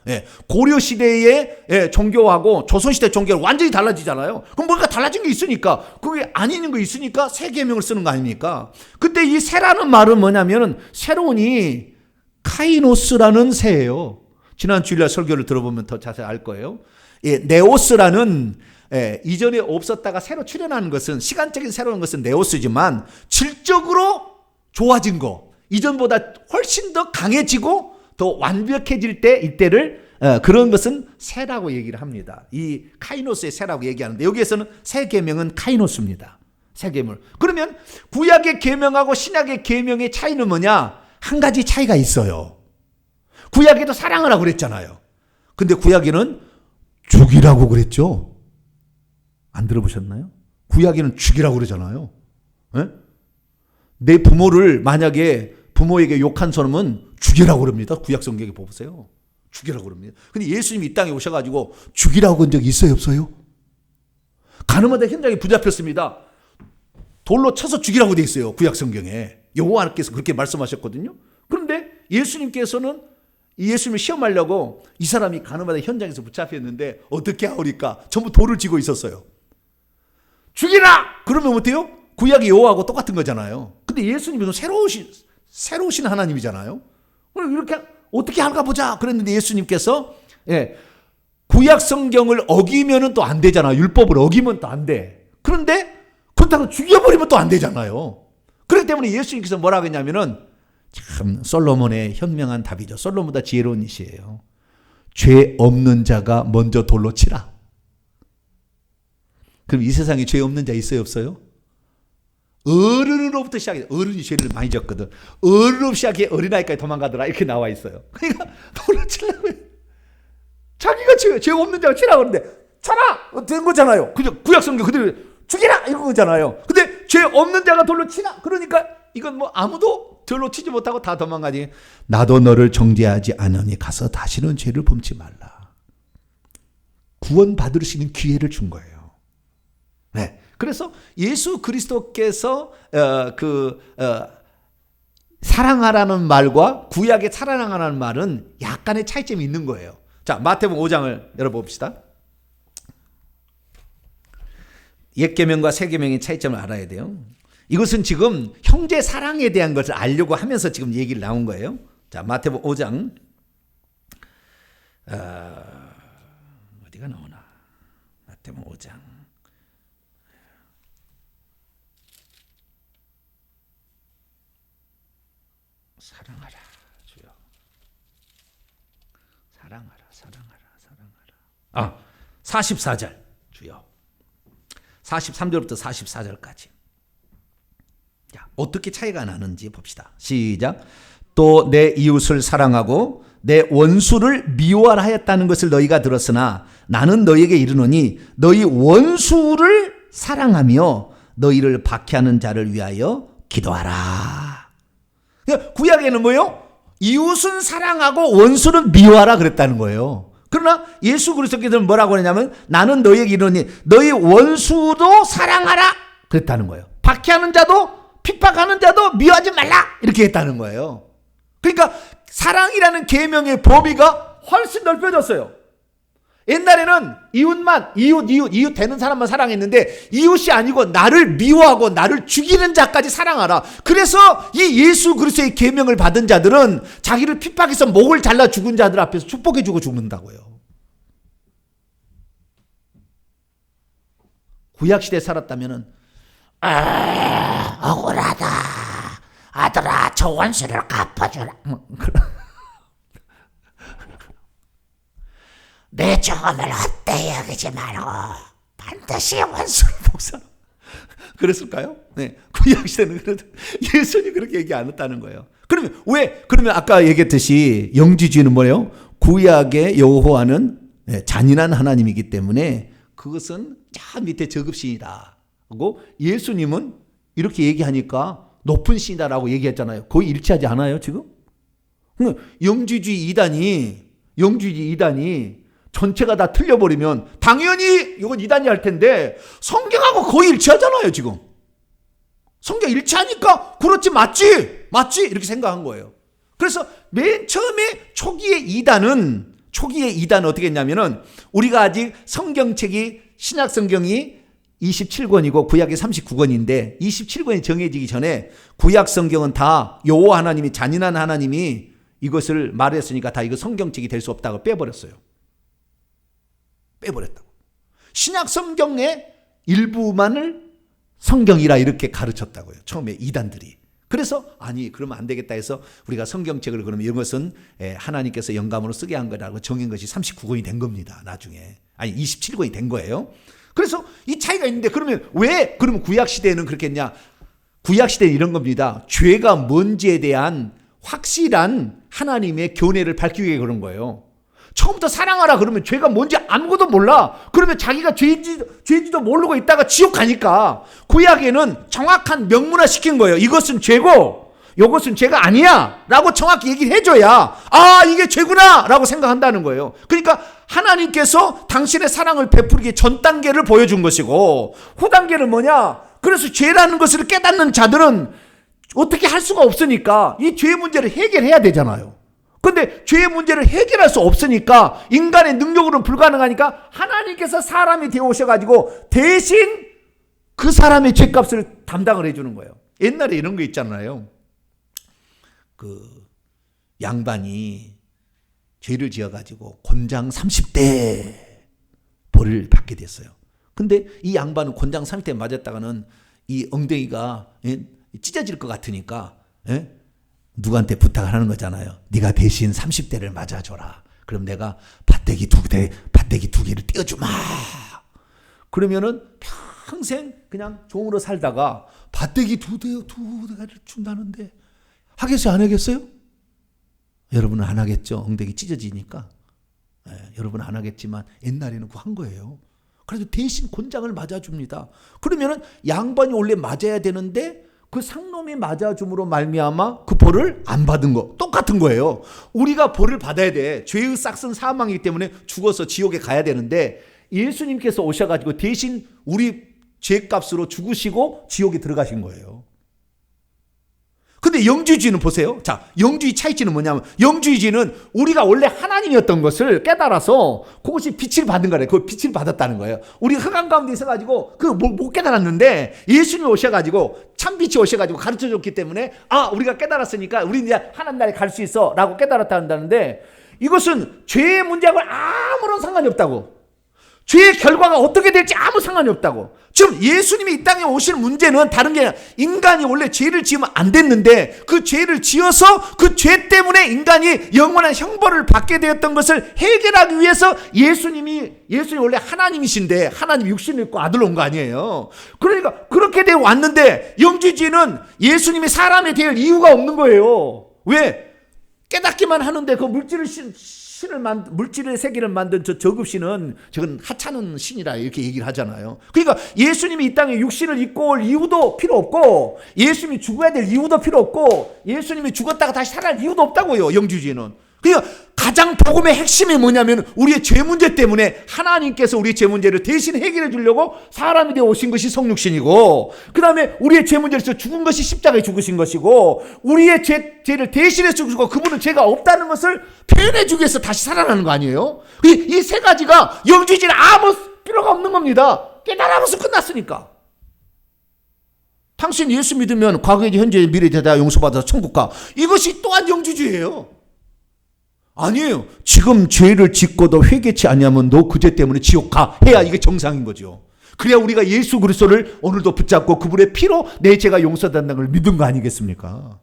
고려 시대의 종교하고 조선 시대 종교는 완전히 달라지잖아요. 그럼 뭔가 달라진 게 있으니까, 그게 안 있는 거 있으니까 새 계명을 쓰는 거 아닙니까? 근데 이 새라는 말은 뭐냐면은 새로운이 카이노스라는 새예요. 지난 주일날 설교를 들어보면 더 자세히 알 거예요. 네오스라는 이전에 없었다가 새로 출현하는 것은 시간적인 새로운 것은 네오스지만 질적으로 좋아진 거, 이전보다 훨씬 더 강해지고 더 완벽해질 때 이때를 그런 것은 새라고 얘기를 합니다. 이 카이노스의 새라고 얘기하는데 여기에서는 새 계명은 카이노스입니다. 새 계명. 그러면 구약의 계명하고 신약의 계명의 차이는 뭐냐? 한 가지 차이가 있어요. 구약에도 사랑하라고 그랬잖아요. 근데 구약에는 죽이라고 그랬죠. 안 들어보셨나요? 구약에는 죽이라고 그러잖아요. 내 부모를 만약에 부모에게 욕한 사람은 죽이라고 그럽니다. 구약 성경에 보세요. 죽이라고 그럽니다. 근데 예수님이 이 땅에 오셔가지고 죽이라고 한 적 있어요, 없어요? 가늠하다 현장에 붙잡혔습니다. 돌로 쳐서 죽이라고 돼 있어요. 구약 성경에. 여호와께서 그렇게 말씀하셨거든요. 그런데 예수님께서는 예수님을 시험하려고 이 사람이 가늠하다 현장에서 붙잡혔는데 어떻게 하오리까? 전부 돌을 쥐고 있었어요. 죽이라! 그러면 어때요? 구약의 여호와하고 똑같은 거잖아요. 근데 예수님은 새로우신 하나님이잖아요. 이렇게 어떻게 할까 보자 그랬는데 예수님께서 구약 성경을 어기면은 또 안 되잖아요. 율법을 어기면 또 안 돼. 그런데 그렇다고 죽여버리면 또 안 되잖아요. 그렇기 때문에 예수님께서 뭐라고 했냐면은 참 솔로몬의 현명한 답이죠. 솔로몬보다 지혜로운 이시예요. 죄 없는 자가 먼저 돌로 치라. 그럼 이 세상에 죄 없는 자 있어요, 없어요? 어른으로부터 시작해. 어른이 죄를 많이 졌거든. 어른으로부터 시작해 어린아이까지 도망가더라. 이렇게 나와 있어요. 그러니까 돌로 치려고 해. 자기가 죄 없는 자가 치라고 그러는데 쳐라! 된 거잖아요. 그죠? 구약성경 그대로 죽이라! 이런 거잖아요. 근데 죄 없는 자가 돌로 치라! 그러니까 이건 뭐 아무도 돌로 치지 못하고 다 도망가지. 나도 너를 정죄하지 않으니 가서 다시는 죄를 범치 말라. 구원 받을 수 있는 기회를 준 거예요. 그래서 예수 그리스도께서 사랑하라는 말과 구약의 사랑하라는 말은 약간의 차이점이 있는 거예요. 자, 마태복음 5장을 열어봅시다. 옛 계명과 새 계명의 차이점을 알아야 돼요. 이것은 지금 형제 사랑에 대한 것을 알려고 하면서 지금 얘기를 나온 거예요. 자, 마태복음 5장 어디가 나오나? 마태복음 5장. 사랑하라 주여. 사랑하라. 44절 주여. 43절부터 44절까지. 자, 어떻게 차이가 나는지 봅시다. 시작. 또 내 이웃을 사랑하고 내 원수를 미워하라 하였다는 것을 너희가 들었으나 나는 너희에게 이르노니 너희 원수를 사랑하며 너희를 박해하는 자를 위하여 기도하라. 구약에는 뭐예요? 이웃은 사랑하고 원수는 미워하라 그랬다는 거예요. 그러나 예수 그리스도께서는 뭐라고 하냐면 나는 너희에게 이르노니 너희 원수도 사랑하라 그랬다는 거예요. 박해하는 자도 핍박하는 자도 미워하지 말라 이렇게 했다는 거예요. 그러니까 사랑이라는 계명의 범위가 훨씬 넓혀졌어요. 옛날에는 이웃 되는 사람만 사랑했는데 이웃이 아니고 나를 미워하고 나를 죽이는 자까지 사랑하라. 그래서 이 예수 그리스도의 계명을 받은 자들은 자기를 핍박해서 목을 잘라 죽은 자들 앞에서 축복해주고 죽는다고요. 구약시대에 살았다면은 억울하다 아들아 저 원수를 갚아주라. 내 죽음을 헛되이 여기지 말고 반드시 원수를 복수하라. 그랬을까요? 네. 구약시대는 그래도 예수님 그렇게 얘기 안 했다는 거예요. 그러면 왜? 그러면 아까 얘기했듯이 영지주의는 뭐예요? 구약의 여호와는 잔인한 하나님이기 때문에 그것은 저 밑에 저급신이다 하고 예수님은 이렇게 얘기하니까 높은 신이다라고 얘기했잖아요. 거의 일치하지 않아요 지금? 영지주의 이단이 전체가 다 틀려버리면 당연히 이건 이단이 할 텐데 성경하고 거의 일치하잖아요 지금. 성경 일치하니까 그렇지 맞지 이렇게 생각한 거예요. 그래서 맨 처음에 초기의 이단은 어떻게 했냐면은 우리가 아직 성경책이 신약 성경이 27권이고 구약이 39권인데 27권이 정해지기 전에 구약 성경은 다 여호와 하나님이 잔인한 하나님이 이것을 말했으니까 다 이거 성경책이 될 수 없다고 빼버렸어요. 빼버렸다고. 신약 성경의 일부만을 성경이라 이렇게 가르쳤다고요. 처음에 이단들이. 그래서 아니 그러면 안 되겠다 해서 우리가 성경책을 그러면 이것은 하나님께서 영감으로 쓰게 한 거라고 정한 것이 39권이 된 겁니다. 나중에. 아니 27권이 된 거예요. 그래서 이 차이가 있는데 그러면 구약시대에는 그렇게 했냐. 구약시대는 이런 겁니다. 죄가 뭔지에 대한 확실한 하나님의 교훈을 밝히기 위해 그런 거예요. 처음부터 사랑하라 그러면 죄가 뭔지 아무것도 몰라. 그러면 자기가 죄인지도 모르고 있다가 지옥 가니까 구약에는 정확한 명문화 시킨 거예요. 이것은 죄고 이것은 죄가 아니야 라고 정확히 얘기를 해줘야 이게 죄구나 라고 생각한다는 거예요. 그러니까 하나님께서 당신의 사랑을 베풀기 전 단계를 보여준 것이고 후 단계는 뭐냐. 그래서 죄라는 것을 깨닫는 자들은 어떻게 할 수가 없으니까 이 죄의 문제를 해결해야 되잖아요. 근데 죄의 문제를 해결할 수 없으니까 인간의 능력으로는 불가능하니까 하나님께서 사람이 되어 오셔가지고 대신 그 사람의 죄값을 담당을 해주는 거예요. 옛날에 이런 거 있잖아요. 그 양반이 죄를 지어가지고 곤장 30대 벌을 받게 됐어요. 근데 이 양반은 곤장 30대 맞았다가는 이 엉덩이가 찢어질 것 같으니까 누구한테 부탁을 하는 거잖아요. 네가 대신 30대를 맞아줘라. 그럼 내가 밭대기 두 개를 띄워주마. 그러면은 평생 그냥 종으로 살다가 밭대기 두 개를 준다는데 하겠어요? 안 하겠어요? 여러분은 안 하겠죠. 엉덩이 찢어지니까. 여러분은 안 하겠지만 옛날에는 그거 한 거예요. 그래서 대신 곤장을 맞아줍니다. 그러면은 양반이 원래 맞아야 되는데 그 상놈이 맞아줌으로 말미암아 그 벌을 안 받은 거 똑같은 거예요. 우리가 벌을 받아야 돼. 죄의 싹은 사망이기 때문에 죽어서 지옥에 가야 되는데 예수님께서 오셔가지고 대신 우리 죄값으로 죽으시고 지옥에 들어가신 거예요. 근데 영주주의는 보세요. 자, 영주의 차이점은 뭐냐면 영주주의는 우리가 원래 하나님이었던 것을 깨달아서 그것이 빛을 받은 거래요. 그 빛을 받았다는 거예요. 우리가 흑암 가운데 있어가지고 그 못 깨달았는데 예수님이 오셔가지고 참빛이 오셔가지고 가르쳐줬기 때문에 우리가 깨달았으니까 우리 이제 하나님 나라에 갈 수 있어 라고 깨달았다 한다는데 이것은 죄의 문제하고 아무런 상관이 없다고. 죄의 결과가 어떻게 될지 아무 상관이 없다고. 지금 예수님이 이 땅에 오실 문제는 다른 게 아니라 인간이 원래 죄를 지으면 안 됐는데 그 죄를 지어서 그 죄 때문에 인간이 영원한 형벌을 받게 되었던 것을 해결하기 위해서 예수님이 원래 하나님이신데 하나님 육신을 입고 아들로 온 거 아니에요. 그러니까 그렇게 되어 왔는데 영주주의는 예수님이 사람이 될 이유가 없는 거예요. 왜? 깨닫기만 하는데 그 물질의 세계를 만든 저 저급신은 저건 하찮은 신이라 이렇게 얘기를 하잖아요. 그러니까 예수님이 이 땅에 육신을 입고 올 이유도 필요 없고 예수님이 죽어야 될 이유도 필요 없고 예수님이 죽었다가 다시 살아날 이유도 없다고요. 영주주의는. 그러니까 가장 복음의 핵심이 뭐냐면 우리의 죄 문제 때문에 하나님께서 우리의 죄 문제를 대신 해결해 주려고 사람이 되어 오신 것이 성육신이고, 그 다음에 우리의 죄 문제에서 죽은 것이 십자가에 죽으신 것이고, 우리의 죄를 대신해 주시고 그분은 죄가 없다는 것을 표현해 주기 위해서 다시 살아나는 거 아니에요? 이 세 가지가 영주주의는 아무 필요가 없는 겁니다. 깨달아서 끝났으니까. 당신 예수 믿으면 과거에 현재 미래 대다 용서받아서 천국 가. 이것이 또한 영주주의예요. 아니에요. 지금 죄를 짓고도 회개치 아니하면 너 그 죄 때문에 지옥 가 해야 이게 정상인 거죠. 그래야 우리가 예수 그리스도를 오늘도 붙잡고 그분의 피로 내 죄가 용서된다는 걸 믿은 거 아니겠습니까?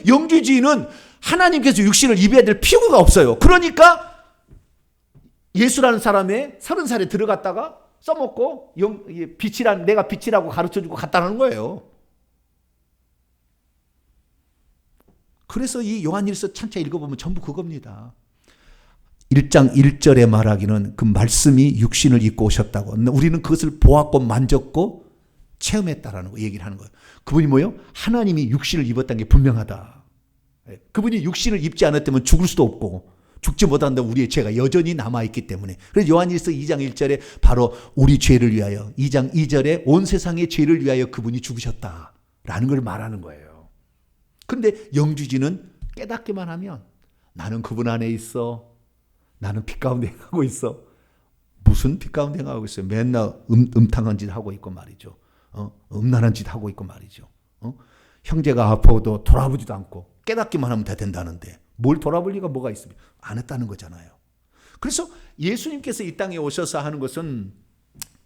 영주주의는 하나님께서 육신을 입어야 될 필요가 없어요. 그러니까 예수라는 사람의 30살에 들어갔다가 써먹고 내가 빛이라고 가르쳐주고 갔다는 거예요. 그래서 이 요한일서 찬차 읽어보면 전부 그겁니다. 1장 1절에 말하기는 그 말씀이 육신을 입고 오셨다고. 우리는 그것을 보았고 만졌고 체험했다라는 거 얘기를 하는 거예요. 그분이 뭐예요? 하나님이 육신을 입었다는 게 분명하다. 그분이 육신을 입지 않았다면 죽을 수도 없고 죽지 못한다면 우리의 죄가 여전히 남아있기 때문에. 그래서 요한일서 2장 1절에 바로 우리 죄를 위하여 2장 2절에 온 세상의 죄를 위하여 그분이 죽으셨다라는 걸 말하는 거예요. 그런데 영주주의는 깨닫기만 하면 나는 그분 안에 있어. 나는 빛 가운데 행하고 있어. 무슨 빛 가운데 행하고 있어요? 맨날 음탕한 짓 하고 있고 말이죠. 음란한 짓 하고 있고 말이죠. 형제가 아파도 돌아보지도 않고 깨닫기만 하면 다 된다는데 뭘 돌아볼 리가 뭐가 있습니까? 안 했다는 거잖아요. 그래서 예수님께서 이 땅에 오셔서 하는 것은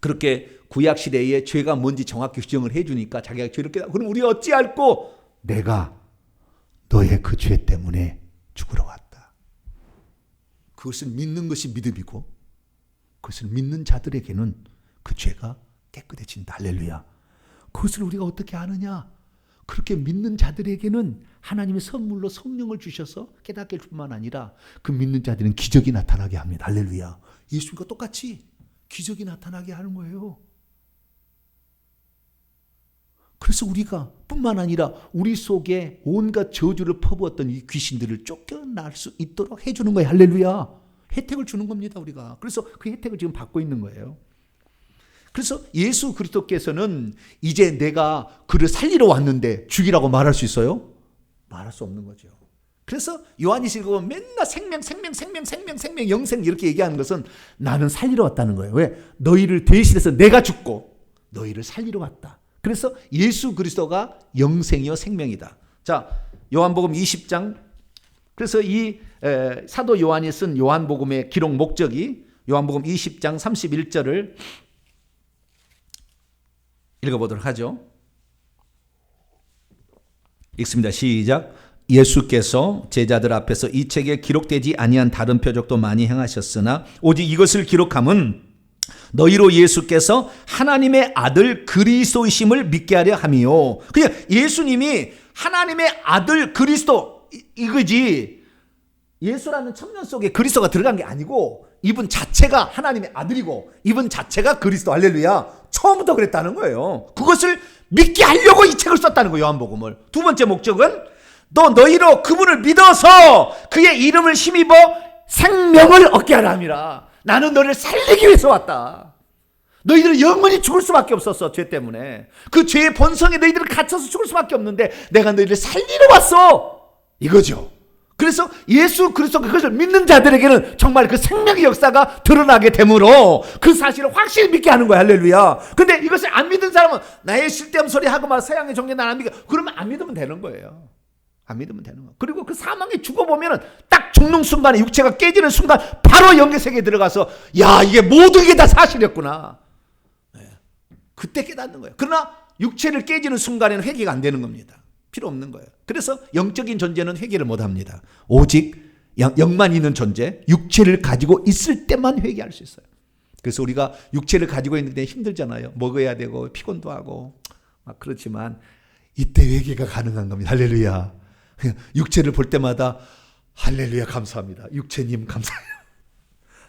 그렇게 구약시대에 죄가 뭔지 정확히 규정을 해주니까 자기가 죄를 깨닫고 그럼 우리 어찌할꼬? 내가 너의 그 죄 때문에 죽으러 왔다. 그것을 믿는 것이 믿음이고 그것을 믿는 자들에게는 그 죄가 깨끗해진다. 할렐루야. 그것을 우리가 어떻게 아느냐? 그렇게 믿는 자들에게는 하나님의 선물로 성령을 주셔서 깨닫게 할 뿐만 아니라 그 믿는 자들은 기적이 나타나게 합니다. 할렐루야. 예수님과 똑같이 기적이 나타나게 하는 거예요. 그래서 우리가 뿐만 아니라 우리 속에 온갖 저주를 퍼부었던 이 귀신들을 쫓겨날 수 있도록 해주는 거예요. 할렐루야. 혜택을 주는 겁니다. 우리가. 그래서 그 혜택을 지금 받고 있는 거예요. 그래서 예수 그리스도께서는 이제 내가 그를 살리러 왔는데 죽이라고 말할 수 있어요? 말할 수 없는 거죠. 그래서 요한일서 읽으면 맨날 생명 영생 이렇게 얘기하는 것은 나는 살리러 왔다는 거예요. 왜? 너희를 대신해서 내가 죽고 너희를 살리러 왔다. 그래서 예수 그리스도가 영생이요 생명이다. 자, 요한복음 20장. 그래서 이 사도 요한이 쓴 요한복음의 기록 목적이 요한복음 20장 31절을 읽어보도록 하죠. 읽습니다. 시작. 예수께서 제자들 앞에서 이 책에 기록되지 아니한 다른 표적도 많이 행하셨으나 오직 이것을 기록함은 너희로 예수께서 하나님의 아들 그리스도이심을 믿게 하려 함이요. 그냥 예수님이 하나님의 아들 그리스도 이거지. 예수라는 천년 속에 그리스도가 들어간 게 아니고 이분 자체가 하나님의 아들이고 이분 자체가 그리스도. 할렐루야. 처음부터 그랬다는 거예요. 그것을 믿게 하려고 이 책을 썼다는 거예요. 요한복음을. 두 번째 목적은 너희로 그분을 믿어서 그의 이름을 힘입어 생명을 얻게 하라 함이라. 나는 너를 살리기 위해서 왔다. 너희들은 영원히 죽을 수밖에 없었어. 죄 때문에. 그 죄의 본성에 너희들은 갇혀서 죽을 수밖에 없는데 내가 너희를 살리러 왔어. 이거죠. 그래서 예수 그리스도 그것을 믿는 자들에게는 정말 그 생명의 역사가 드러나게 되므로 그 사실을 확실히 믿게 하는 거야. 할렐루야. 근데 이것을 안 믿은 사람은 나의 쓸데없는 소리 하고 막 서양의 종교 난 안 믿어. 그러면 안 믿으면 되는 거예요. 안 믿으면 되는 거예요. 그리고 그 사망에 죽어보면 딱 죽는 순간에 육체가 깨지는 순간 바로 영계 세계에 들어가서 야, 이게 모든 게 다 사실이었구나. 그때 깨닫는 거예요. 그러나 육체를 깨지는 순간에는 회개가 안 되는 겁니다. 필요 없는 거예요. 그래서 영적인 존재는 회개를 못 합니다. 오직 영만 있는 존재, 육체를 가지고 있을 때만 회개할 수 있어요. 그래서 우리가 육체를 가지고 있는데 힘들잖아요. 먹어야 되고 피곤도 하고 막 그렇지만 이때 회개가 가능한 겁니다. 할렐루야. 육체를 볼 때마다 할렐루야 감사합니다. 육체님 감사해요.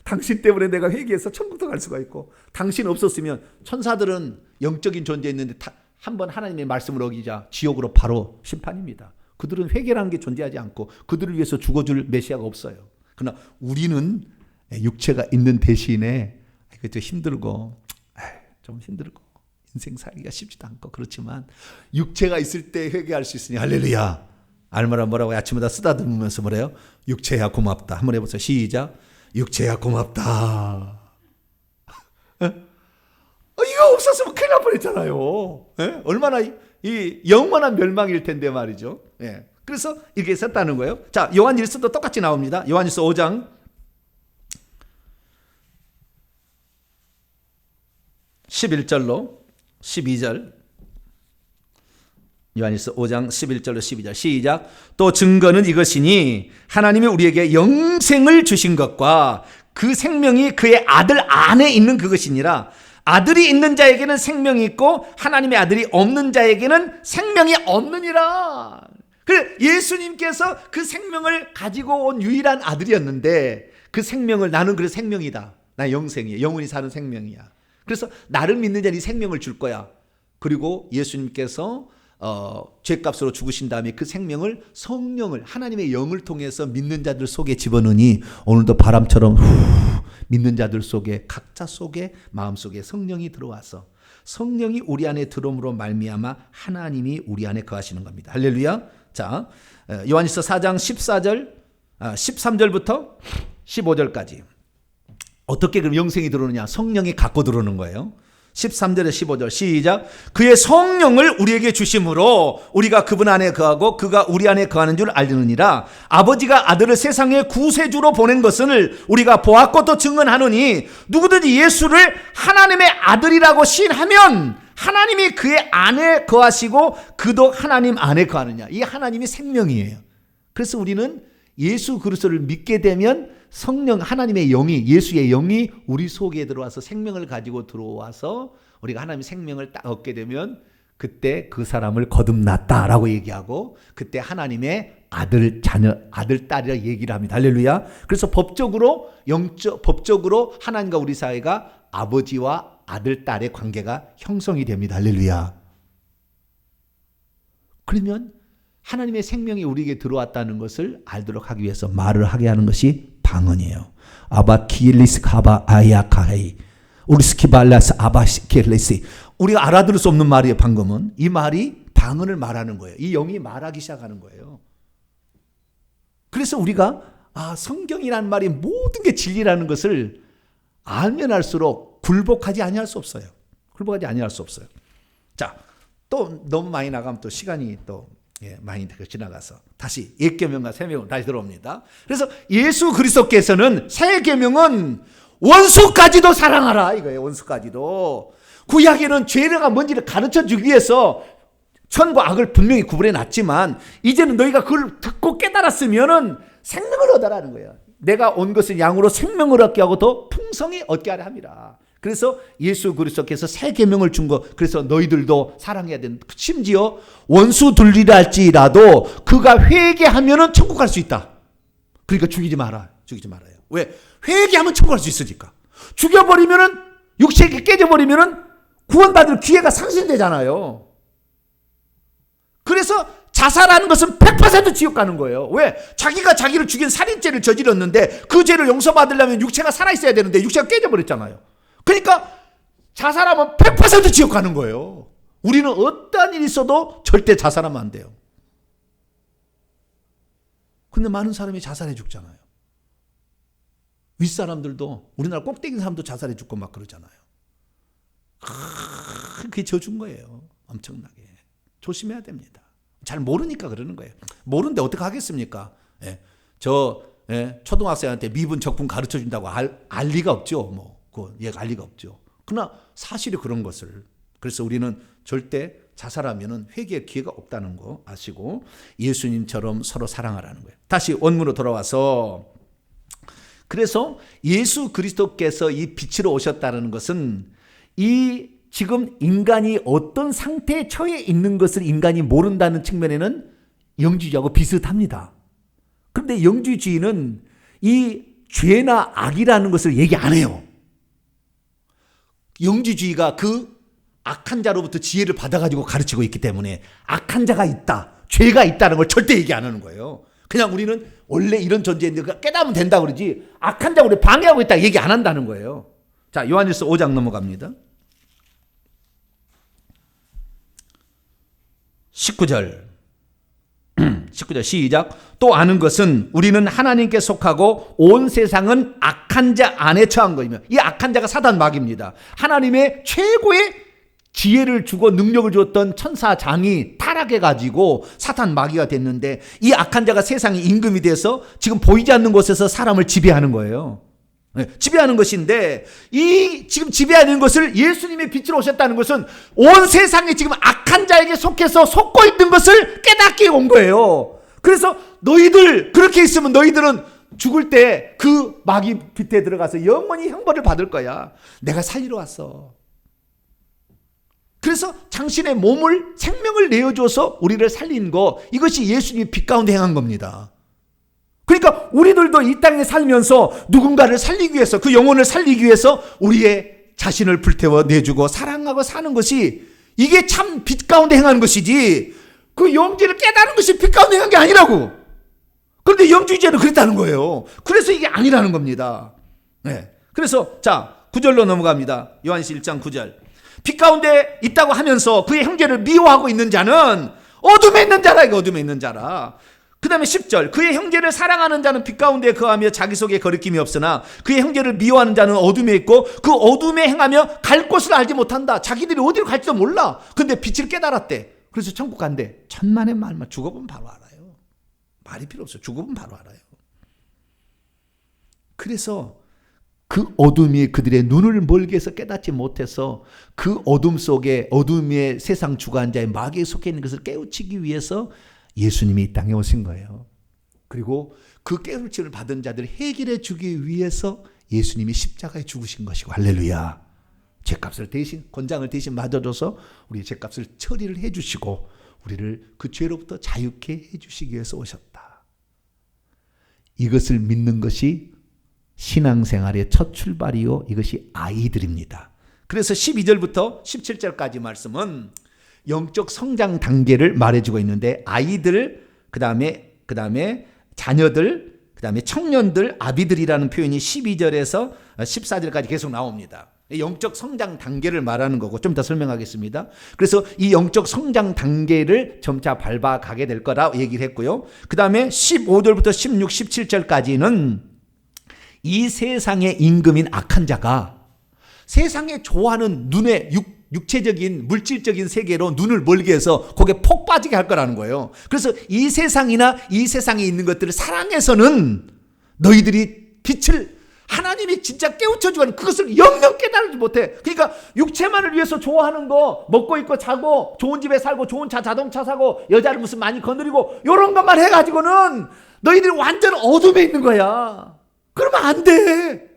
당신 때문에 내가 회개해서 천국도 갈 수가 있고, 당신 없었으면 천사들은 영적인 존재였는데 한번 하나님의 말씀을 어기자 지옥으로 바로 심판입니다. 그들은 회개라는 게 존재하지 않고 그들을 위해서 죽어줄 메시아가 없어요. 그러나 우리는 육체가 있는 대신에 좀 힘들고 좀 힘들고 인생 살기가 쉽지도 않고 그렇지만 육체가 있을 때 회개할 수 있으니 할렐루야. 알마라 뭐라고 아침마다 쓰다듬으면서 뭐래요? 육체야 고맙다. 한번 해보세요. 시작. 육체야 고맙다. 이거 없었으면 큰일 날 뻔했잖아요. 얼마나 이 영원한 멸망일 텐데 말이죠. 그래서 이렇게 썼다는 거예요. 자, 요한일서도 똑같이 나옵니다. 요한일서 5장 11절로 12절. 요한일서 5장 11절로 12절 시작. 또 증거는 이것이니 하나님이 우리에게 영생을 주신 것과 그 생명이 그의 아들 안에 있는 그것이니라. 아들이 있는 자에게는 생명이 있고 하나님의 아들이 없는 자에게는 생명이 없느니라. 그래, 예수님께서 그 생명을 가지고 온 유일한 아들이었는데 그 생명을 나는 그래서 생명이다. 나 영생이야. 영원히 사는 생명이야. 그래서 나를 믿는 자는 이 생명을 줄 거야. 그리고 예수님께서 죄값으로 죽으신 다음에 그 생명을 성령을 하나님의 영을 통해서 믿는 자들 속에 집어넣으니 오늘도 바람처럼 믿는 자들 속에 각자 속에 마음속에 성령이 들어와서 성령이 우리 안에 들어옴으로 말미암아 하나님이 우리 안에 거하시는 겁니다. 할렐루야. 자, 요한일서 4장 14절 13절부터 15절까지 어떻게 그럼 영생이 들어오느냐? 성령이 갖고 들어오는 거예요. 13절에 15절 시작. 그의 성령을 우리에게 주심으로 우리가 그분 안에 거하고 그가 우리 안에 거하는 줄 알느니라. 아버지가 아들을 세상에 구세주로 보낸 것을 우리가 보았고 또 증언하노니 누구든지 예수를 하나님의 아들이라고 시인하면 하나님이 그의 안에 거하시고 그도 하나님 안에 거하느냐. 이 하나님이 생명이에요. 그래서 우리는 예수 그리스도를 믿게 되면 성령 하나님의 영이 예수의 영이 우리 속에 들어와서 생명을 가지고 들어와서 우리가 하나님의 생명을 딱 얻게 되면 그때 그 사람을 거듭났다라고 얘기하고 그때 하나님의 아들 자녀 아들 딸이라 얘기를 합니다. 할렐루야. 그래서 법적으로 법적으로 하나님과 우리 사이가 아버지와 아들 딸의 관계가 형성이 됩니다. 할렐루야. 그러면 하나님의 생명이 우리에게 들어왔다는 것을 알도록 하기 위해서 말을 하게 하는 것이 방언이에요. 아바 키엘리스 카바 아야카헤이 우리스키발라스 아바 키엘리스. 우리가 알아들을 수 없는 말이에요. 방금은 이 말이 방언을 말하는 거예요. 이 영이 말하기 시작하는 거예요. 그래서 우리가 성경이라는 말이 모든 게 진리라는 것을 알면 알수록 굴복하지 아니할 수 없어요. 굴복하지 아니할 수 없어요. 자, 또 너무 많이 나가면 또 시간이 또 많이 지나가서 다시 옛 계명과 새 계명은 다시 들어옵니다. 그래서 예수 그리스도께서는 새 계명은 원수까지도 사랑하라 이거예요. 원수까지도. 구약에는 죄가 뭔지를 가르쳐 주기 위해서 선과 악을 분명히 구분해 놨지만 이제는 너희가 그걸 듣고 깨달았으면은 생명을 얻으라는 거예요. 내가 온 것은 양으로 생명을 얻게 하고 더 풍성히 얻게 하려 함이라. 그래서 예수 그리스도께서 새 계명을 준 거. 그래서 너희들도 사랑해야 된다. 심지어 원수 둘리라 할지라도 그가 회개하면은 천국 갈 수 있다. 그러니까 죽이지 마라. 죽이지 말아요. 왜? 회개하면 천국 갈 수 있으니까. 죽여버리면은 육체가 깨져버리면은 구원받을 기회가 상실되잖아요. 그래서 자살하는 것은 100% 지옥 가는 거예요. 왜? 자기가 자기를 죽인 살인죄를 저질렀는데 그 죄를 용서받으려면 육체가 살아있어야 되는데 육체가 깨져버렸잖아요. 그러니까 자살하면 100% 지옥 가는 거예요. 우리는 어떠한 일이 있어도 절대 자살하면 안 돼요. 근데 많은 사람이 자살해 죽잖아요. 윗사람들도 우리나라 꼭대기 사람도 자살해 죽고 막 그러잖아요. 그게 저준 거예요. 엄청나게. 조심해야 됩니다. 잘 모르니까 그러는 거예요. 모르는데 어떻게 하겠습니까? 예. 초등학생한테 미분 적분 가르쳐 준다고 알 리가 없죠. 얘가 알 리가 없죠. 그러나 사실이 그런 것을. 그래서 우리는 절대 자살하면은 회개의 기회가 없다는 거 아시고 예수님처럼 서로 사랑하라는 거예요. 다시 원문으로 돌아와서, 그래서 예수 그리스도께서 이 빛으로 오셨다는 것은 이 지금 인간이 어떤 상태에 처해 있는 것을 인간이 모른다는 측면에는 영주주의하고 비슷합니다. 그런데 영주주의는 이 죄나 악이라는 것을 얘기 안 해요. 영주주의가 그 악한 자로부터 지혜를 받아가지고 가르치고 있기 때문에 악한 자가 있다, 죄가 있다는 걸 절대 얘기 안 하는 거예요. 그냥 우리는 원래 이런 존재인데 깨달으면 된다고 그러지 악한 자가 우리 방해하고 있다 얘기 안 한다는 거예요. 자, 요한일서 5장 넘어갑니다. 19절 시작. 또 아는 것은 우리는 하나님께 속하고 온 세상은 악한 자 안에 처한 것이며, 이 악한 자가 사단 마귀입니다. 하나님의 최고의 지혜를 주고 능력을 주었던 천사장이 타락해가지고 사단 마귀가 됐는데, 이 악한 자가 세상의 임금이 돼서 지금 보이지 않는 곳에서 사람을 지배하는 거예요. 지배하는 것인데, 이 지금 지배하는 것을 예수님의 빛으로 오셨다는 것은 온 세상이 지금 악한 자에게 속해서 속고 있는 것을 깨닫게 온 거예요. 그래서 너희들 그렇게 있으면 너희들은 죽을 때 그 마귀 빛에 들어가서 영원히 형벌을 받을 거야. 내가 살리러 왔어. 그래서 당신의 몸을, 생명을 내어줘서 우리를 살린 거, 이것이 예수님이 빛 가운데 행한 겁니다. 그러니까 우리들도 이 땅에 살면서 누군가를 살리기 위해서, 그 영혼을 살리기 위해서 우리의 자신을 불태워 내주고 사랑하고 사는 것이, 이게 참 빛 가운데 행하는 것이지, 그 영지를 깨닫는 것이 빛 가운데 행한 게 아니라고. 그런데 영주주의는 그랬다는 거예요. 그래서 이게 아니라는 겁니다. 네. 그래서 자, 9절로 넘어갑니다. 요한시 1장 9절. 빛 가운데 있다고 하면서 그의 형제를 미워하고 있는 자는 어둠에 있는 자라. 이거 어둠에 있는 자라. 그 다음에 10절. 그의 형제를 사랑하는 자는 빛 가운데 거하며 자기 속에 거리낌이 없으나 그의 형제를 미워하는 자는 어둠에 있고 그 어둠에 행하며 갈 곳을 알지 못한다. 자기들이 어디로 갈지도 몰라. 근데 빛을 깨달았대. 그래서 천국 간대. 천만의 말만, 죽어보면 바로 알아요. 말이 필요 없어요. 죽어보면 바로 알아요. 그래서 그 어둠이 그들의 눈을 멀게 해서 깨닫지 못해서 그 어둠 속에, 어둠의 세상 주관자의 마귀에 속해 있는 것을 깨우치기 위해서 예수님이 이 땅에 오신 거예요. 그리고 그 깨우침을 받은 자들을 해결해 주기 위해서 예수님이 십자가에 죽으신 것이고, 할렐루야. 죄값을 대신, 권장을 대신 맞아줘서 우리 죄값을 처리를 해 주시고 우리를 그 죄로부터 자유케 해 주시기 위해서 오셨다. 이것을 믿는 것이 신앙생활의 첫 출발이요, 이것이 아이들입니다. 그래서 12절부터 17절까지 말씀은 영적 성장 단계를 말해주고 있는데, 아이들, 그 다음에 자녀들, 그 다음에 청년들, 아비들이라는 표현이 12절에서 14절까지 계속 나옵니다. 영적 성장 단계를 말하는 거고, 좀 더 설명하겠습니다. 그래서 이 영적 성장 단계를 점차 밟아가게 될 거라 얘기를 했고요. 그 다음에 15절부터 16, 17절까지는 이 세상의 임금인 악한 자가 세상에 좋아하는 눈의 육체적인 물질적인 세계로 눈을 멀게 해서 거기에 폭 빠지게 할 거라는 거예요. 그래서 이 세상이나 이 세상에 있는 것들을 사랑해서는 너희들이 빛을, 하나님이 진짜 깨우쳐주고 하는 그것을 영영 깨달지 못해. 그러니까 육체만을 위해서 좋아하는 거, 먹고 입고 자고 좋은 집에 살고 좋은 자동차 사고 여자를 무슨 많이 거느리고 이런 것만 해가지고는 너희들이 완전 어둠에 있는 거야. 그러면 안 돼.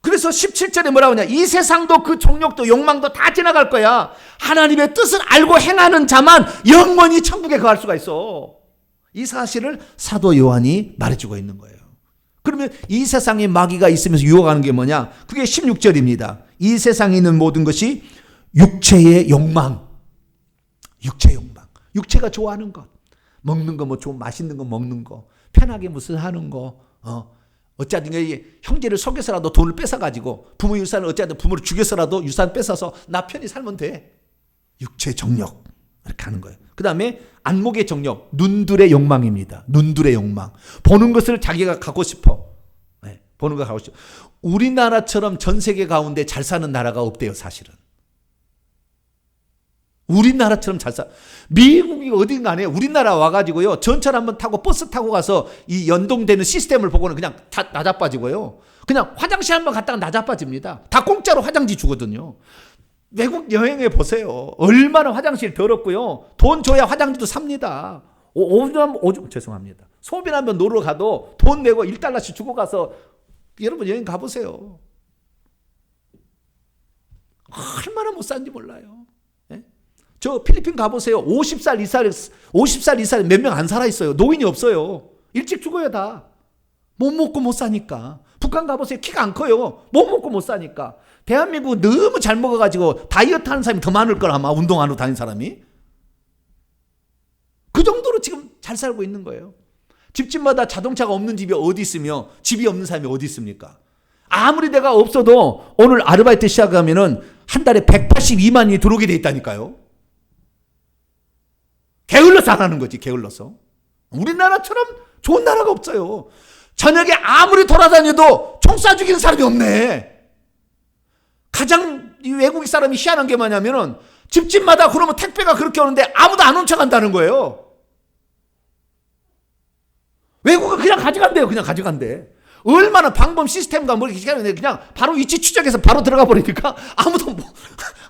그래서 17절에 뭐라고 하냐, 이 세상도 그 정욕도 욕망도 다 지나갈 거야. 하나님의 뜻을 알고 행하는 자만 영원히 천국에 거할 수가 있어. 이 사실을 사도 요한이 말해주고 있는 거예요. 그러면 이 세상에 마귀가 있으면서 유혹하는 게 뭐냐? 그게 16절입니다. 이 세상에 있는 모든 것이 육체의 욕망. 육체의 욕망. 육체가 좋아하는 것. 먹는 거, 뭐 좋은 맛있는 거 먹는 거. 편하게 무슨 하는 거. 어쨌든 형제를 속여서라도 돈을 뺏어가지고 부모 유산을 어쨌든 부모를 죽여서라도 유산 뺏어서 나 편히 살면 돼. 육체 정욕. 이렇게 하는 거예요. 그 다음에 안목의 정욕, 눈들의 욕망입니다. 눈들의 욕망. 보는 것을 자기가 갖고 싶어. 네, 보는 거 갖고 싶어. 우리나라처럼 전 세계 가운데 잘 사는 나라가 없대요, 사실은. 우리나라처럼 잘 살. 미국이 어딘 간에 우리나라 와가지고요. 전철 한번 타고 버스 타고 가서 이 연동되는 시스템을 보고는 그냥 다 나자빠지고요. 그냥 화장실 한번 갔다가 나자빠집니다. 다 공짜로 화장지 주거든요. 외국 여행해 보세요. 얼마나 화장실 더럽고요. 돈 줘야 화장지도 삽니다. 죄송합니다. 소변하면 놀러 가도 돈 내고 1달러씩 주고 가서 여러분 여행 가보세요. 얼마나 못 사는지 몰라요. 예? 저 필리핀 가보세요. 50살 이상 몇 명 안 살아있어요. 노인이 없어요. 일찍 죽어요 다. 못 먹고 못 사니까. 북한 가보세요. 키가 안 커요. 못 먹고 못 사니까. 대한민국 너무 잘 먹어가지고 다이어트 하는 사람이 더 많을 걸 아마 운동 안 하고 다니는 사람이. 그 정도로 지금 잘 살고 있는 거예요. 집집마다 자동차가 없는 집이 어디 있으며 집이 없는 사람이 어디 있습니까? 아무리 내가 없어도 오늘 아르바이트 시작하면은 한 달에 182만이 들어오게 돼 있다니까요. 게을러서 안 하는 거지, 게을러서. 우리나라처럼 좋은 나라가 없어요. 저녁에 아무리 돌아다녀도 총 쏴 죽이는 사람이 없네. 가장 이 외국 사람이 희한한 게 뭐냐면은 집집마다 그러면 택배가 그렇게 오는데 아무도 안 훔쳐간다는 거예요. 외국은 그냥 가져간대요. 그냥 가져간대. 얼마나 방범 시스템과 뭐 이렇게 그냥 바로 위치 추적해서 바로 들어가 버리니까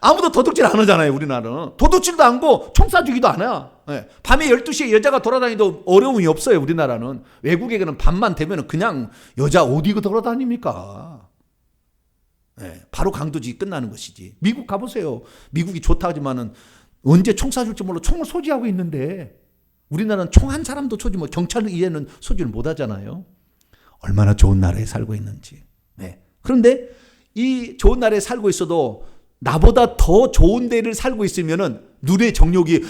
아무도 도둑질 안 하잖아요. 우리나라는 도둑질도 안 하고 총 쏴주기도 안 해요. 네. 밤에 12시에 여자가 돌아다니도 어려움이 없어요. 우리나라는. 외국에는 밤만 되면 그냥 여자 어디 돌아다닙니까? 네. 바로 강도지 끝나는 것이지. 미국 가보세요. 미국이 좋다 하지만은 언제 총 쏴줄지 몰라 총을 소지하고 있는데 우리나라는 총 한 사람도 쏘지 뭐 경찰 이해는 소지를 못 하잖아요. 얼마나 좋은 나라에 살고 있는지. 네. 그런데 이 좋은 나라에 살고 있어도 나보다 더 좋은 데를 살고 있으면은 눈의 정욕이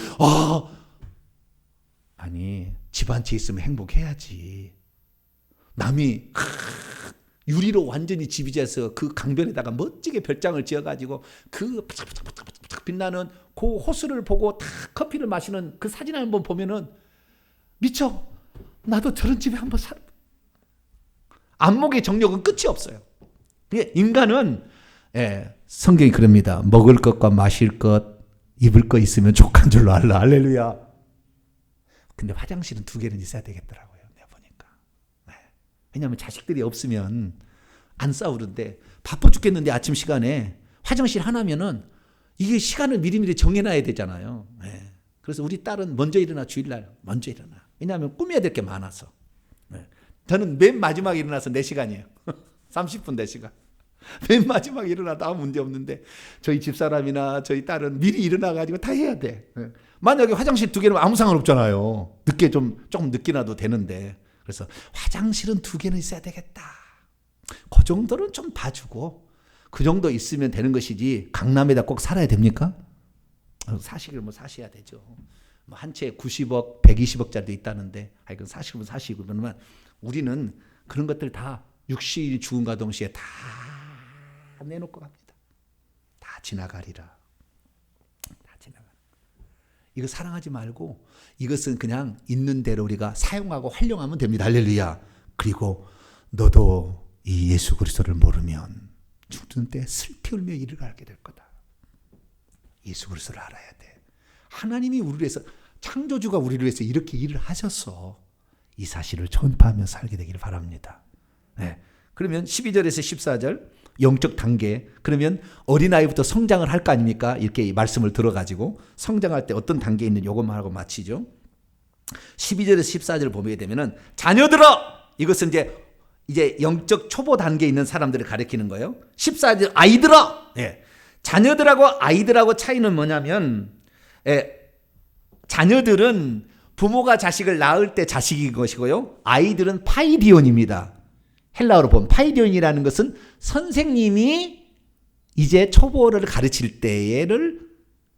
아니 집 한 채 있으면 행복해야지. 남이 유리로 완전히 집이 져서 그 강변에다가 멋지게 별장을 지어가지고 그 바짝바짝 빛나는 그 호수를 보고 다 커피를 마시는 그 사진을 한번 보면은 미쳐. 나도 저런 집에 한번 안목의 정욕은 끝이 없어요. 인간은 성경이 그럽니다. 먹을 것과 마실 것, 입을 것 있으면 족한 줄로 알라. 할렐루야. 근데 화장실은 2개는 있어야 되겠더라고요. 내가 보니까. 왜냐하면 자식들이 없으면 안 싸우는데 바빠 죽겠는데 아침 시간에 화장실 하나면은 이게 시간을 미리미리 정해놔야 되잖아요. 그래서 우리 딸은 먼저 일어나 주일날 먼저 일어나. 왜냐하면 꾸며야 될 게 많아서. 저는 맨 마지막에 일어나서 4시간이에요. 30분 4시간. 맨 마지막에 일어나도 아무 문제 없는데 저희 집사람이나 저희 딸은 미리 일어나가지고 다 해야 돼. 만약에 화장실 2개는 아무 상관없잖아요. 늦게 조금 늦게 나도 되는데. 그래서 화장실은 2개는 있어야 되겠다. 그 정도는 좀 봐주고 그 정도 있으면 되는 것이지 강남에다 꼭 살아야 됩니까? 사시길 뭐 사셔야 되죠. 뭐 한 채에 90억, 120억짜리도 있다는데 그건 사시면 사시고 그러면 우리는 그런 것들 다 60일 죽음과 동시에 다 내놓고 갑니다. 다 지나가리라. 다 지나가. 이거 사랑하지 말고 이것은 그냥 있는 대로 우리가 사용하고 활용하면 됩니다. 할렐루야. 그리고 너도 이 예수 그리스도를 모르면 죽는 때 슬피 울며 이를 알게 될 거다. 예수 그리스도를 알아야 돼. 하나님이 우리를 위해서 창조주가 우리를 위해서 이렇게 일을 하셔서 이 사실을 전파하며 살게 되기를 바랍니다. 그러면 12절에서 14절 영적 단계. 그러면 어린아이부터 성장을 할 거 아닙니까? 이렇게 말씀을 들어가지고 성장할 때 어떤 단계에 있는 요것만 하고 마치죠. 12절에서 14절을 보게 되면은 자녀들아, 이것은 이제 영적 초보 단계에 있는 사람들을 가리키는 거예요. 14절 아이들아. 자녀들하고 아이들하고 차이는 뭐냐면 자녀들은 부모가 자식을 낳을 때 자식인 것이고요. 아이들은 파이디온입니다. 헬라어로 보면 파이디온이라는 것은 선생님이 이제 초보를 가르칠 때를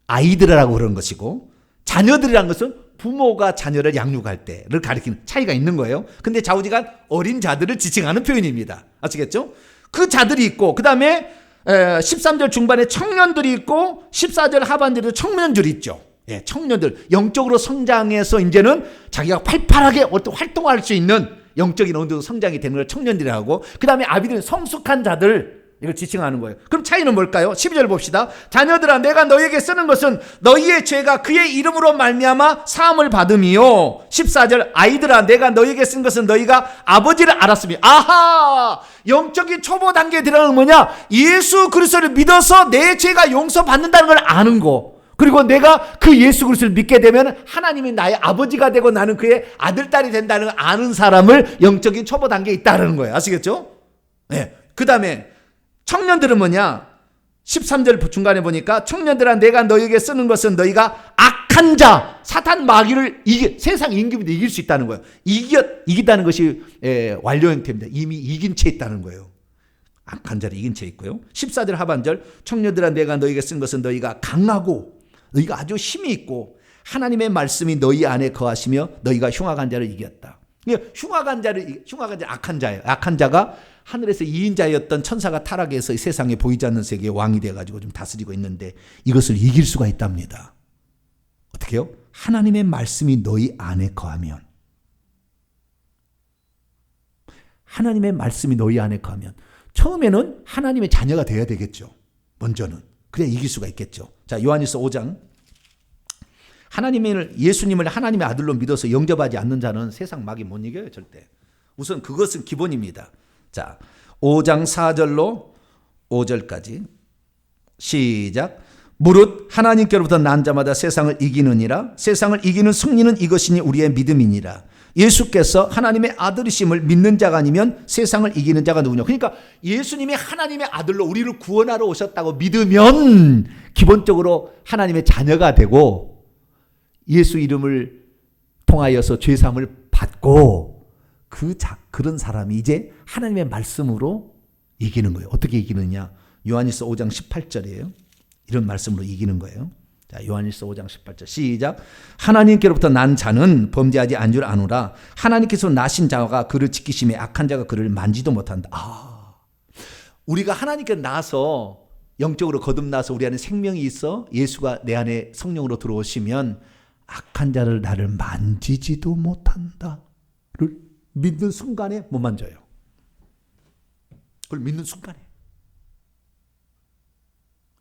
아이들이라고 그러는 것이고, 자녀들이라는 것은 부모가 자녀를 양육할 때를 가리키는 차이가 있는 거예요. 근데 좌우지간 어린 자들을 지칭하는 표현입니다. 아시겠죠? 그 자들이 있고, 그 다음에 13절 중반에 청년들이 있고 14절 하반절에 청년들이 있죠. 청년들 영적으로 성장해서 이제는 자기가 활발하게 어떤 활동할 수 있는 영적인 어느 정도 성장이 되는 걸 청년들이라고 하고, 그 다음에 아비들은 성숙한 자들, 이걸 지칭하는 거예요. 그럼 차이는 뭘까요? 12절 봅시다. 자녀들아 내가 너희에게 쓰는 것은 너희의 죄가 그의 이름으로 말미암아 사함을 받음이요. 14절 아이들아 내가 너희에게 쓴 것은 너희가 아버지를 알았으며. 아하, 영적인 초보 단계에 들어가는 뭐냐? 예수 그리스도를 믿어서 내 죄가 용서받는다는 걸 아는 거. 그리고 내가 그 예수 그리스도를 믿게 되면 하나님이 나의 아버지가 되고 나는 그의 아들, 딸이 된다는 걸 아는 사람을 영적인 초보 단계에 있다는 거예요. 아시겠죠? 네. 그 다음에 청년들은 뭐냐? 13절 중간에 보니까 청년들아 내가 너희에게 쓰는 것은 너희가 악한 자, 사탄 마귀를 세상 임금인데 이길 수 있다는 거예요. 이기다는 것이 완료 형태입니다. 이미 이긴 채 있다는 거예요. 악한 자를 이긴 채 있고요. 14절 하반절 청년들아 내가 너희에게 쓴 것은 너희가 강하고 너희가 아주 힘이 있고 하나님의 말씀이 너희 안에 거하시며 너희가 흉악한 자를 이겼다. 흉악한 자를 악한 자예요. 악한 자가 하늘에서 2인자였던 천사가 타락해서 이 세상에 보이지 않는 세계의 왕이 돼가지고 좀 다스리고 있는데 이것을 이길 수가 있답니다. 어떻게요? 하나님의 말씀이 너희 안에 거하면. 하나님의 말씀이 너희 안에 거하면. 처음에는 하나님의 자녀가 돼야 되겠죠. 먼저는. 그래야 이길 수가 있겠죠. 자, 요한일서 5장. 예수님을 하나님의 아들로 믿어서 영접하지 않는 자는 세상 마귀 못 이겨요, 절대. 우선 그것은 기본입니다. 자, 5장 4절로 5절까지 시작. 무릇 하나님께로부터 난 자마다 세상을 이기느니라. 세상을 이기는 승리는 이것이니 우리의 믿음이니라. 예수께서 하나님의 아들이심을 믿는 자가 아니면 세상을 이기는 자가 누구냐. 그러니까 예수님이 하나님의 아들로 우리를 구원하러 오셨다고 믿으면 기본적으로 하나님의 자녀가 되고 예수 이름을 통하여서 죄사함을 받고 그런 사람이 이제 하나님의 말씀으로 이기는 거예요. 어떻게 이기느냐? 요한일서 5장 18절이에요. 이런 말씀으로 이기는 거예요. 자, 요한일서 5장 18절 시작. 하나님께로부터 난 자는 범죄하지 않은 줄 아노라. 하나님께서 나신 자가 그를 지키심에 악한 자가 그를 만지도 못한다. 우리가 하나님께 나서 영적으로 거듭나서 우리 안에 생명이 있어 예수가 내 안에 성령으로 들어오시면 악한 자를 나를 만지지도 못한다를 믿는 순간에 못 만져요. 그걸 믿는 순간에.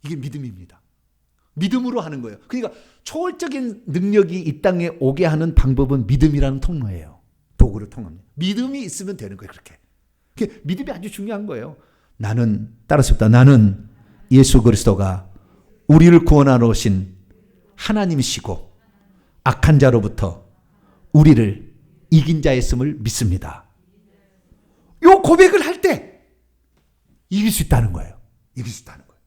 이게 믿음입니다. 믿음으로 하는 거예요. 그러니까 초월적인 능력이 이 땅에 오게 하는 방법은 믿음이라는 통로예요. 도구를 통합니다. 믿음이 있으면 되는 거예요. 그렇게. 믿음이 아주 중요한 거예요. 나는 따라서부터 나는 예수 그리스도가 우리를 구원하러 오신 하나님이시고 악한 자로부터 우리를 이긴 자였음을 믿습니다. 요 고백을 할 때 이길 수 있다는 거예요. 이길 수 있다는 거예요.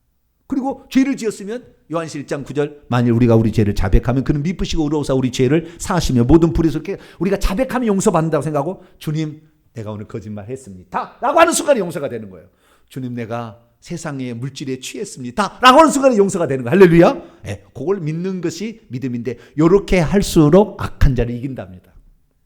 그리고 죄를 지었으면 요한시 1장 9절 만일 우리가 우리 죄를 자백하면 그는 미쁘시고 의로우사 우리 죄를 사하시며 모든 불의에서 우리가 자백하면 용서받는다고 생각하고 주님 내가 오늘 거짓말 했습니다 라고 하는 순간에 용서가 되는 거예요. 주님 내가 세상의 물질에 취했습니다 라고 하는 순간에 용서가 되는 거예요. 할렐루야. 네, 그걸 믿는 것이 믿음인데 이렇게 할수록 악한 자를 이긴답니다.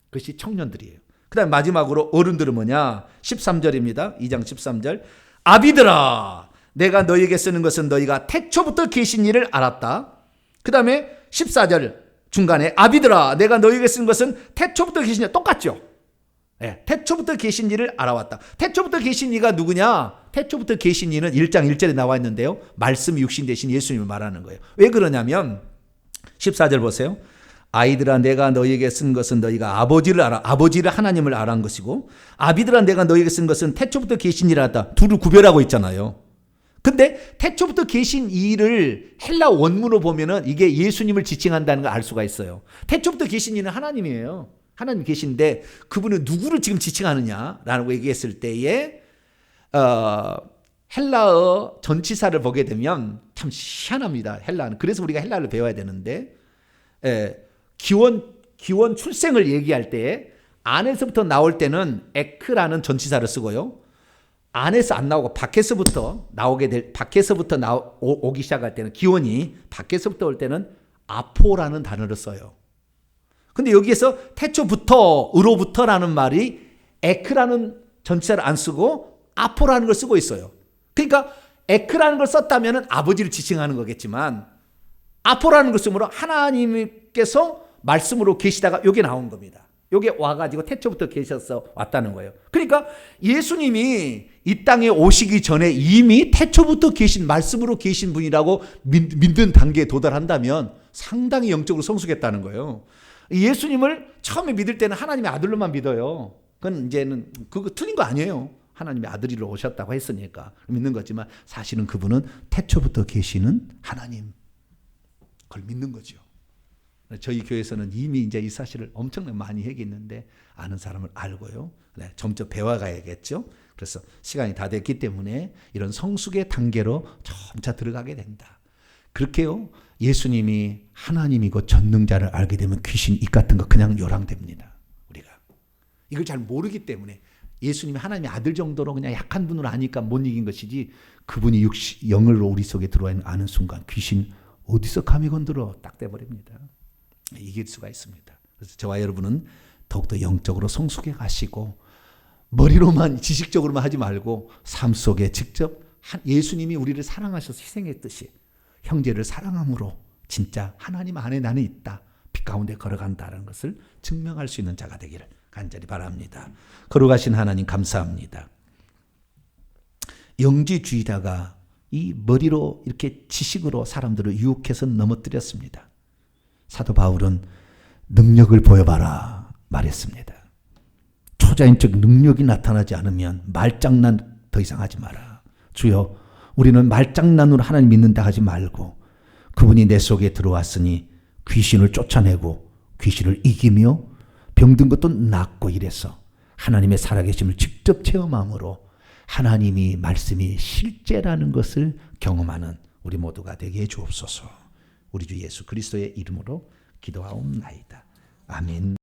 그것이 청년들이에요. 그 다음에 마지막으로 어른들은 뭐냐. 13절입니다. 2장 13절 아비들아 내가 너희에게 쓰는 것은 너희가 태초부터 계신 일을 알았다. 그 다음에 14절 중간에 아비들아 내가 너희에게 쓰는 것은 태초부터 계신 일 똑같죠. 네, 태초부터 계신 일을 알아왔다. 태초부터 계신 이가 누구냐. 태초부터 계신 이는 1장 1절에 나와 있는데요. 말씀이 육신 되신 예수님을 말하는 거예요. 왜 그러냐면 14절 보세요. 아이들아 내가 너희에게 쓴 것은 너희가 아버지를 하나님을 알아한 것이고 아비들아 내가 너희에게 쓴 것은 태초부터 계신 일을 알았다. 둘을 구별하고 있잖아요. 근데 태초부터 계신 이를 헬라 원문으로 보면은 이게 예수님을 지칭한다는 걸 알 수가 있어요. 태초부터 계신 이는 하나님이에요. 하나님 계신데 그분은 누구를 지금 지칭하느냐라고 얘기했을 때에 헬라어 전치사를 보게 되면 참 희한합니다. 헬라는. 그래서 우리가 헬라를 배워야 되는데 기원 출생을 얘기할 때 안에서부터 나올 때는 에크라는 전치사를 쓰고요. 안에서 안 나오고 밖에서부터 오기 시작할 때는 기원이 밖에서부터 올 때는 아포라는 단어를 써요. 근데 여기에서 태초부터로부터라는 말이 에크라는 전치사를 안 쓰고 아포라는 걸 쓰고 있어요. 그러니까 에크라는 걸 썼다면 아버지를 지칭하는 거겠지만 아포라는 걸 쓰므로 하나님께서 말씀으로 계시다가 여기 나온 겁니다. 여기 와가지고 태초부터 계셔서 왔다는 거예요. 그러니까 예수님이 이 땅에 오시기 전에 이미 태초부터 계신 말씀으로 계신 분이라고 믿는 단계에 도달한다면 상당히 영적으로 성숙했다는 거예요. 예수님을 처음에 믿을 때는 하나님의 아들로만 믿어요. 그건 이제는 그거 틀린 거 아니에요. 하나님의 아들이로 오셨다고 했으니까 믿는 거지만 사실은 그분은 태초부터 계시는 하나님, 그걸 믿는 거죠. 저희 교회에서는 이미 이제 이 사실을 엄청나게 많이 얘기했는데 아는 사람을 알고요. 네, 점점 배워가야겠죠. 그래서 시간이 다 됐기 때문에 이런 성숙의 단계로 점차 들어가게 된다. 그렇게요. 예수님이 하나님이고 전능자를 알게 되면 귀신, 입 같은 거 그냥 요랑됩니다. 우리가 이걸 잘 모르기 때문에 예수님이 하나님의 아들 정도로 그냥 약한 분으로 아니까 못 이긴 것이지, 그분이 영으로 우리 속에 들어와 있는 아는 순간 귀신 어디서 감히 건드려 딱 떼버립니다. 이길 수가 있습니다. 그래서 저와 여러분은 더욱더 영적으로 성숙해 가시고 머리로만 지식적으로만 하지 말고 삶 속에 직접 예수님이 우리를 사랑하셔서 희생했듯이 형제를 사랑함으로 진짜 하나님 안에 나는 있다, 빛 가운데 걸어간다는 것을 증명할 수 있는 자가 되기를 간절히 바랍니다. 거룩하신 하나님 감사합니다. 영지주의자가 이 머리로 이렇게 지식으로 사람들을 유혹해서 넘어뜨렸습니다. 사도 바울은 능력을 보여봐라 말했습니다. 초자연적 능력이 나타나지 않으면 말장난 더 이상 하지 마라. 주여, 우리는 말장난으로 하나님 믿는다 하지 말고 그분이 내 속에 들어왔으니 귀신을 쫓아내고 귀신을 이기며 병든 것도 낫고 이래서 하나님의 살아계심을 직접 체험함으로 하나님이 말씀이 실제라는 것을 경험하는 우리 모두가 되게 해 주옵소서. 우리 주 예수 그리스도의 이름으로 기도하옵나이다. 아멘.